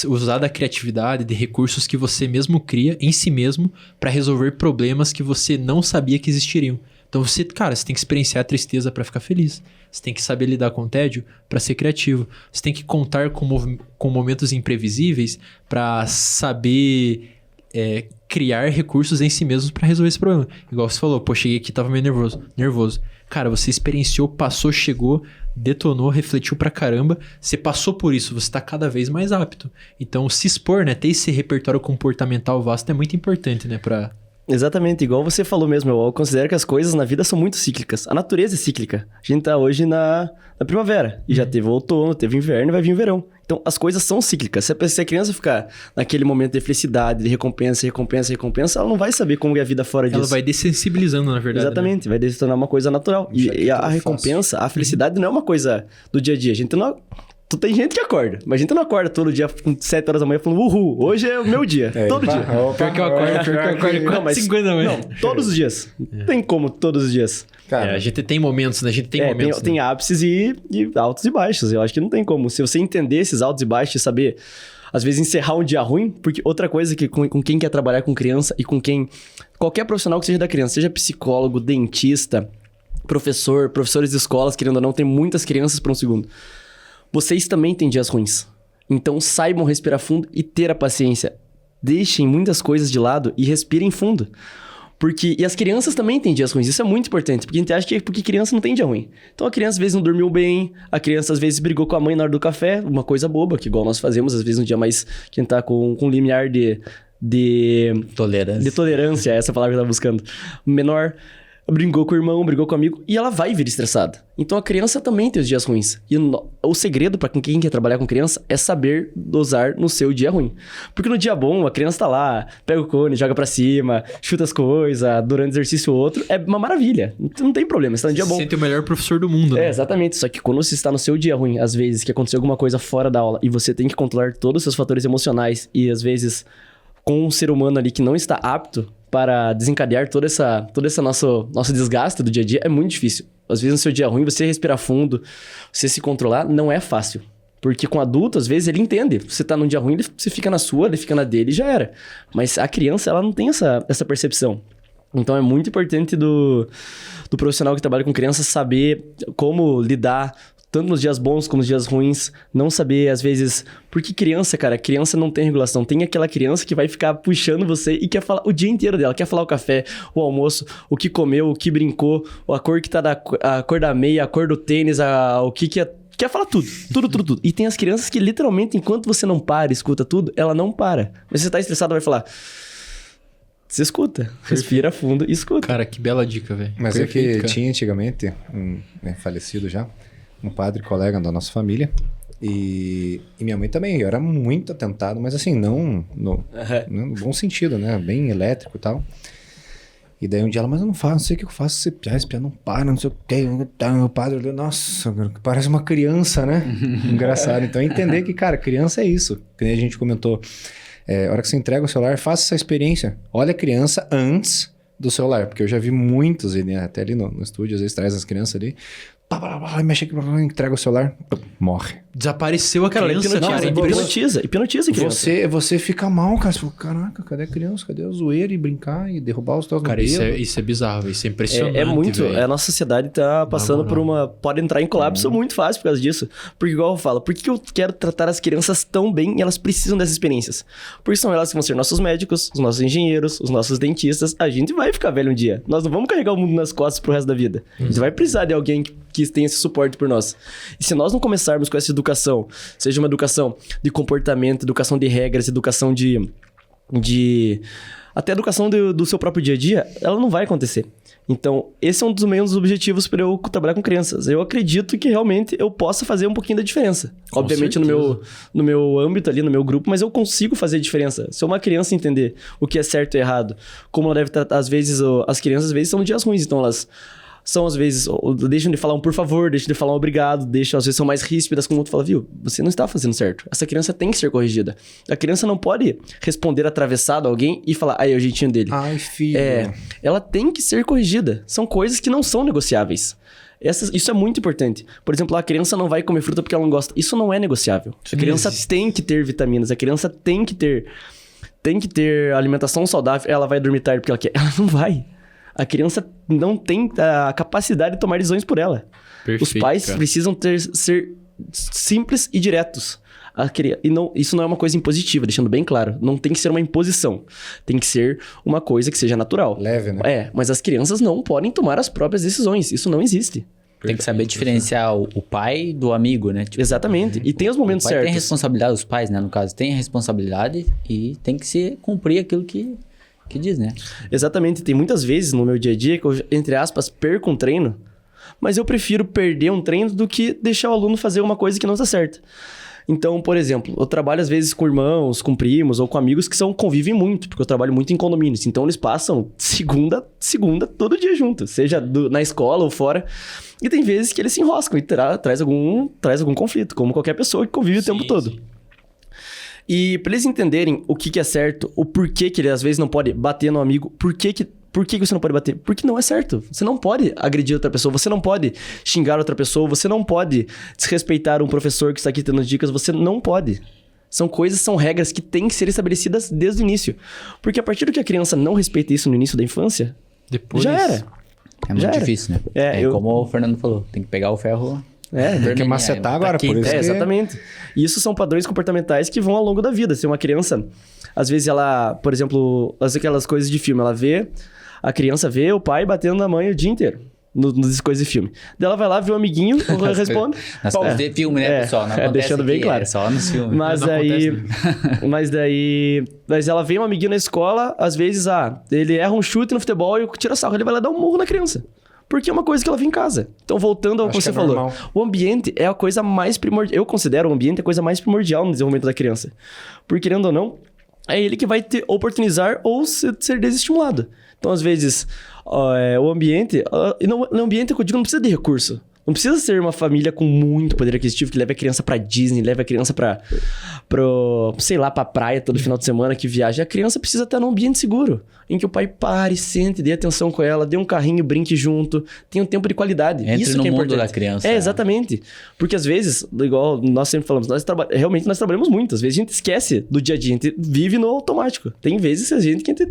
usar da criatividade, de recursos que você mesmo cria em si mesmo para resolver problemas que você não sabia que existiriam. Então você tem que experienciar a tristeza para ficar feliz. Você tem que saber lidar com o tédio para ser criativo. Você tem que contar com momentos imprevisíveis para saber criar recursos em si mesmo para resolver esse problema. Igual você falou, cheguei aqui, tava meio nervoso. Cara, você experienciou, passou, chegou, detonou, refletiu pra caramba. Você passou por isso, você tá cada vez mais apto. Então, se expor, né? Ter esse repertório comportamental vasto é muito importante, né? Exatamente, igual você falou mesmo, eu considero que as coisas na vida são muito cíclicas. A natureza é cíclica. A gente tá hoje na primavera, e já teve o outono, teve o inverno e vai vir o verão. Então, as coisas são cíclicas. Se a criança ficar naquele momento de felicidade, de recompensa, ela não vai saber como é a vida fora disso. Ela vai dessensibilizando, na verdade. Exatamente, né? Vai se tornar uma coisa natural. E a recompensa, a felicidade não é uma coisa do dia a dia. A gente não... Tem gente que acorda, mas a gente não acorda todo dia com 7 horas da manhã falando uhul, hoje é o meu dia. Todo dia. Pior que eu acordo 50 da manhã. Não, todos os dias. Tem como todos os dias. Cara, a gente tem momentos, né? A gente tem momentos. Tem ápices e altos e baixos. Eu acho que não tem como. Se você entender esses altos e baixos e saber, às vezes, encerrar um dia ruim, porque outra coisa que com quem quer trabalhar com criança e com qualquer profissional que seja da criança, seja psicólogo, dentista, professores de escolas, querendo ou não, tem muitas crianças para um segundo. Vocês também têm dias ruins. Então, saibam respirar fundo e ter a paciência. Deixem muitas coisas de lado e respirem fundo. E as crianças também têm dias ruins. Isso é muito importante. Porque a gente acha que porque criança não tem dia ruim. Então, a criança às vezes não dormiu bem. A criança às vezes brigou com a mãe na hora do café. Uma coisa boba, que igual nós fazemos. Às vezes um dia mais que a gente tá com um limiar de tolerância. De tolerância, essa palavra que eu tava buscando. Menor... Brigou com o irmão, brigou com o amigo, e ela vai vir estressada. Então a criança também tem os dias ruins. E o segredo para quem quer trabalhar com criança é saber dosar no seu dia ruim. Porque no dia bom, a criança tá lá, pega o cone, joga pra cima, chuta as coisas, durante exercício ou outro, é uma maravilha. Não tem problema, você tá no dia bom. Você sente o melhor professor do mundo, né? Exatamente. Só que quando você está no seu dia ruim, às vezes que aconteceu alguma coisa fora da aula e você tem que controlar todos os seus fatores emocionais e às vezes com um ser humano ali que não está apto para desencadear todo esse nosso desgaste do dia a dia, é muito difícil. Às vezes no seu dia ruim, você respirar fundo, você se controlar, não é fácil. Porque com adulto, às vezes, ele entende. Você tá num dia ruim, você fica na sua, ele fica na dele e já era. Mas a criança, ela não tem essa percepção. Então, é muito importante do profissional que trabalha com crianças saber como lidar tanto nos dias bons como nos dias ruins, não saber, às vezes... Porque criança, cara, criança não tem regulação. Tem aquela criança que vai ficar puxando você e quer falar o dia inteiro dela. Quer falar o café, o almoço, o que comeu, o que brincou, a cor que tá a cor da meia, a cor do tênis, o que é... Quer falar tudo. Tudo. E tem as crianças que, literalmente, enquanto você não para, escuta tudo, ela não para. Mas você tá estressado, vai falar... Você escuta. Respira fundo e escuta. Cara, que bela dica, velho. Mas Perfeito, é que cara. tinha antigamente, falecido já, um padre colega da nossa família. E minha mãe também. Eu era muito atentado, mas assim, não no bom sentido, né? Bem elétrico e tal. E daí um dia ela, mas eu não faço, não sei o que eu faço, esse piá não para, não sei o que. O padre olhou, nossa, parece uma criança, né? Engraçado. Então entender que, cara, criança é isso. Que nem a gente comentou. A hora que você entrega o celular, faça essa experiência. Olha a criança antes do celular. Porque eu já vi muitos, até ali no estúdio, às vezes traz as crianças ali. Mexe aqui, entrega o celular, morre. Desapareceu a criança, cara. Hipnotiza a criança. Você fica mal, cara. Você fala, caraca, cadê a criança? Cadê a zoeira e brincar e derrubar os teus Cara, isso é bizarro, isso é impressionante. A nossa sociedade tá passando por uma... Pode entrar em colapso muito fácil por causa disso. Porque, igual eu falo, por que eu quero tratar as crianças tão bem e elas precisam dessas experiências? Porque são elas que vão ser nossos médicos, os nossos engenheiros, os nossos dentistas. A gente vai ficar velho um dia. Nós não vamos carregar o mundo nas costas pro resto da vida. A gente vai precisar de alguém que tem esse suporte por nós. E se nós não começarmos com essa educação, seja uma educação de comportamento, educação de regras, educação até educação do seu próprio dia a dia, ela não vai acontecer. Então, esse é um dos meus objetivos para eu trabalhar com crianças. Eu acredito que realmente eu possa fazer um pouquinho da diferença. Com Obviamente no meu âmbito ali, no meu grupo, mas eu consigo fazer a diferença. Se uma criança entender o que é certo e errado, como ela deve tratar, às vezes, as crianças às vezes são dias ruins, então elas... São, às vezes, deixam de falar um por favor, deixam de falar um obrigado, às vezes são mais ríspidas, como o outro fala, viu, você não está fazendo certo. Essa criança tem que ser corrigida. A criança não pode responder atravessado a alguém e falar, é o jeitinho dele. Ai, filho. Ela tem que ser corrigida. São coisas que não são negociáveis. Isso é muito importante. Por exemplo, a criança não vai comer fruta porque ela não gosta. Isso não é negociável. A criança tem que ter vitaminas, a criança tem que ter alimentação saudável. Ela vai dormir tarde porque ela quer. Ela não vai. A criança não tem a capacidade de tomar decisões por ela. Perfeito, os pais cara. precisam ser simples e diretos. Isso não é uma coisa impositiva, deixando bem claro. Não tem que ser uma imposição. Tem que ser uma coisa que seja natural. Leve, né? Mas as crianças não podem tomar as próprias decisões. Isso não existe. Tem que saber diferenciar o pai do amigo, né? Tipo, Exatamente. E tem os momentos o pai certos. tem responsabilidade, os pais, né? No caso, tem a responsabilidade e tem que se cumprir aquilo que diz, né? Exatamente. Tem muitas vezes no meu dia a dia que eu, entre aspas, perco um treino, mas eu prefiro perder um treino do que deixar o aluno fazer uma coisa que não está certa. Então, por exemplo, eu trabalho às vezes com irmãos, com primos ou com amigos que convivem muito, porque eu trabalho muito em condomínios. Então, eles passam segunda, todo dia junto, seja na escola ou fora. E tem vezes que eles se enroscam e traz algum conflito, como qualquer pessoa que convive o tempo todo. Sim. E pra eles entenderem o que é certo, o porquê que ele às vezes não pode bater no amigo, por que você não pode bater? Porque não é certo. Você não pode agredir outra pessoa, você não pode xingar outra pessoa, você não pode desrespeitar um professor que está aqui dando dicas, você não pode. São regras que têm que ser estabelecidas desde o início. Porque a partir do que a criança não respeita isso no início da infância, Depois... já era. É muito difícil, né? Como o Fernando falou, tem que pegar o ferro... Tem que macetar agora, por isso que... Exatamente. E isso são padrões comportamentais que vão ao longo da vida. Se uma criança, às vezes ela, por exemplo, aquelas coisas de filme, a criança vê o pai batendo na mãe o dia inteiro. Nas coisas de filme. Daí ela vai lá, vê o amiguinho, responde... Nas coisas de filme, né, pessoal? Não acontece deixando bem claro. É só nos filmes. Mas ela vê um amiguinho na escola, às vezes, ele erra um chute no futebol e tira sarro. Ele vai lá dar um murro na criança. Porque é uma coisa que ela vê em casa. Então, voltando ao que você falou. Normal. O ambiente é a coisa mais primordial. Eu considero o ambiente a coisa mais primordial no desenvolvimento da criança. Porque, querendo ou não, é ele que vai oportunizar ou ser desestimulado. Então, às vezes, o ambiente... No ambiente, eu digo, não precisa de recurso. Não precisa ser uma família com muito poder aquisitivo que leve a criança pra Disney, leve a criança pra sei lá, pra praia todo final de semana que viaja. A criança precisa estar num ambiente seguro, em que o pai pare, sente, dê atenção com ela, dê um carrinho, brinque junto, tenha um tempo de qualidade. Entre Isso no que é mundo importante. da criança. Exatamente. Porque às vezes, igual nós sempre falamos, realmente nós trabalhamos muito. Às vezes a gente esquece do dia a dia, a gente vive no automático. Tem vezes a gente que a gente...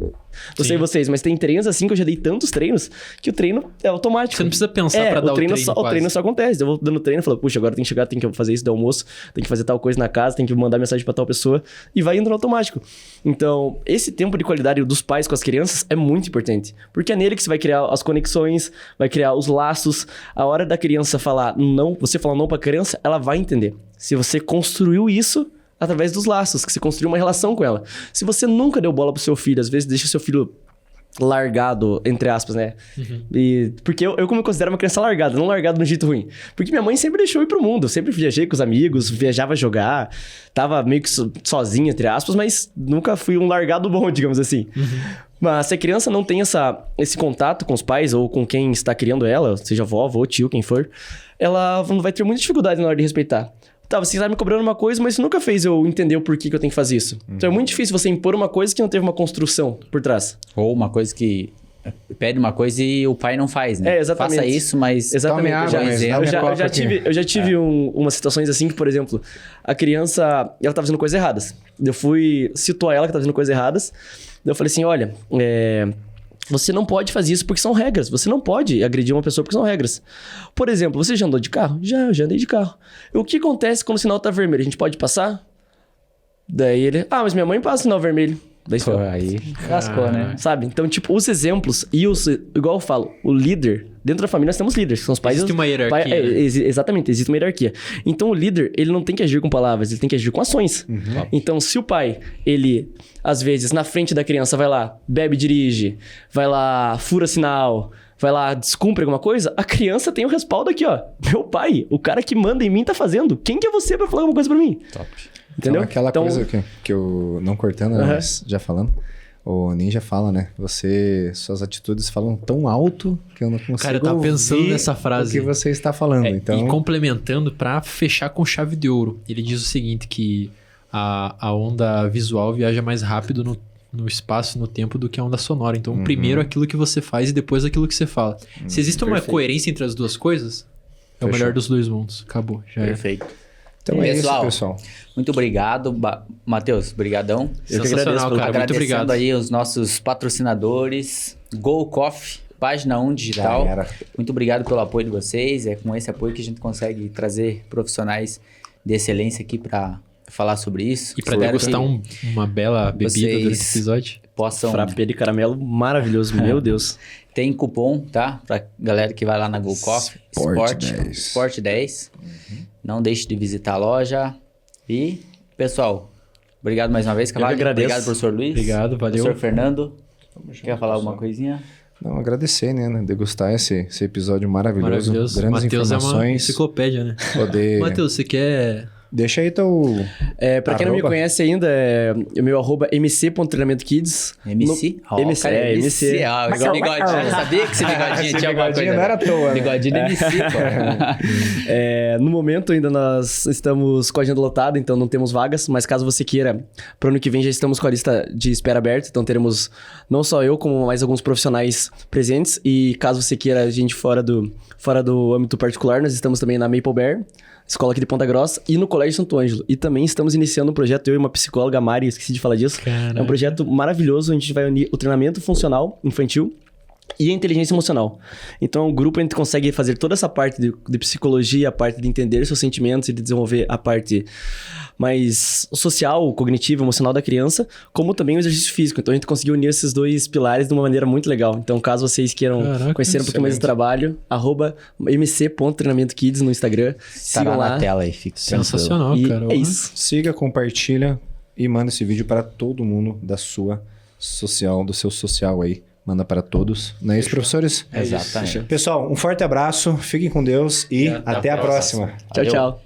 Não sei vocês, mas tem treinos assim que eu já dei tantos treinos que o treino é automático. Você não precisa pensar pra dar o treino O treino só acontece. Eu vou dando treino e falo, puxa, agora tem que chegar, tem que fazer isso do almoço, tem que fazer tal coisa na casa, tem que mandar mensagem pra tal pessoa e vai indo no automático. Então, esse tempo de qualidade dos pais com as crianças é muito importante, porque é nele que você vai criar as conexões, vai criar os laços. A hora da criança falar não, você falar não pra criança, ela vai entender. Se você construiu isso através dos laços, que você construiu uma relação com ela. Se você nunca deu bola pro seu filho, às vezes deixa seu filho largado, entre aspas, né? Porque eu como eu considero uma criança largada, não largada no jeito ruim. Porque minha mãe sempre deixou eu ir pro mundo. Eu sempre viajei com os amigos, viajava jogar, tava meio que sozinha, entre aspas, mas nunca fui um largado bom, digamos assim. Mas se a criança não tem esse contato com os pais ou com quem está criando ela, seja avó, avô, tio, quem for, ela vai ter muita dificuldade na hora de respeitar. Tá, você tá me cobrando uma coisa, mas você nunca fez eu entender o porquê que eu tenho que fazer isso. Então é muito difícil você impor uma coisa que não teve uma construção por trás. Ou uma coisa que pede uma coisa e o pai não faz, né? Exatamente. Faça isso, mas... Exatamente. Água, Eu já tive umas situações assim que, por exemplo, a criança, ela tá fazendo coisas erradas. Eu fui situar ela que tá fazendo coisas erradas. Daí eu falei assim, olha, você não pode fazer isso porque são regras. Você não pode agredir uma pessoa porque são regras. Por exemplo, você já andou de carro? Já andei de carro. O que acontece quando o sinal tá vermelho? A gente pode passar? Daí ele... mas minha mãe passa o sinal vermelho. Daí Pô, aí lascou, né? Sabe? Então, tipo, os exemplos e igual eu falo, o líder... Dentro da família nós temos líderes, que são os pais... Existe uma hierarquia. Exatamente, existe uma hierarquia. Então, o líder, ele não tem que agir com palavras, ele tem que agir com ações. Então, se o pai, ele, às vezes, na frente da criança, vai lá, bebe, dirige, vai lá, fura sinal, vai lá, descumpre alguma coisa, a criança tem o respaldo aqui, ó. Meu pai, o cara que manda em mim tá fazendo. Quem que é você pra falar alguma coisa pra mim? Top. Entendeu? Então, aquela coisa que eu, não cortando, mas já falando... O Ninja fala, né? Suas atitudes falam tão alto que eu não consigo Cara, eu tava pensando ouvir nessa frase. o que você está falando. Então... E complementando pra fechar com chave de ouro. Ele diz o seguinte, que a onda visual viaja mais rápido no espaço, no tempo, do que a onda sonora. Então, primeiro aquilo que você faz e depois aquilo que você fala. Se existe uma coerência entre as duas coisas, é o melhor dos dois mundos. Acabou, já é. Perfeito. Então é isso, pessoal. Muito obrigado. Matheus, brigadão. Eu que agradeço, cara. Muito obrigado. aí os nossos patrocinadores, Go Coffee, Página 1 Digital. Muito obrigado pelo apoio de vocês. É com esse apoio que a gente consegue trazer profissionais de excelência aqui para falar sobre isso. E para degustar uma bela bebida durante o episódio. Possam... Frappé de caramelo maravilhoso, meu Deus. Tem cupom, tá? Pra galera que vai lá na Go Coffee. Sport 10. Não deixe de visitar a loja. E, pessoal, obrigado mais uma vez, Cavalho. Obrigado, professor Luiz. Obrigado, valeu. Professor Fernando, quer falar alguma coisinha? Não, agradecer, né? Degustar esse episódio maravilhoso. Grandes Mateus informações. É uma enciclopédia, né? Matheus, você quer... Deixa aí teu... Pra quem não me conhece ainda, o meu @ mc.treinamentokids. MC? MC. MC. Esse bigodinho. Eu sabia que esse bigodinho tinha alguma coisa. Não era à toa, né? Bigodinho do MC, pô. No momento ainda nós estamos com a agenda lotada, então não temos vagas, mas caso você queira, pro ano que vem já estamos com a lista de espera aberta, então teremos não só eu, como mais alguns profissionais presentes, e caso você queira a gente fora do âmbito particular, nós estamos também na Maple Bear, escola aqui de Ponta Grossa, e no Colégio Santo Ângelo. E também estamos iniciando um projeto, eu e uma psicóloga, Mari, esqueci de falar disso. Caraca. É um projeto maravilhoso, a gente vai unir o treinamento funcional infantil e a inteligência emocional. Então, é um grupo, a gente consegue fazer toda essa parte de psicologia, a parte de entender seus sentimentos e de desenvolver a parte mais social, cognitiva, emocional da criança, como também o exercício físico. Então, a gente conseguiu unir esses dois pilares de uma maneira muito legal. Então, caso vocês queiram conhecer um pouquinho mais do trabalho, @mc.treinamentokids no Instagram. Sigam lá na tela aí, fica sensacional, cara. É isso. Siga, compartilha e manda esse vídeo para todo mundo do seu social aí. Manda para todos. Não é isso, professores? Exatamente. Pessoal, um forte abraço, fiquem com Deus e até a próxima. Tchau, tchau.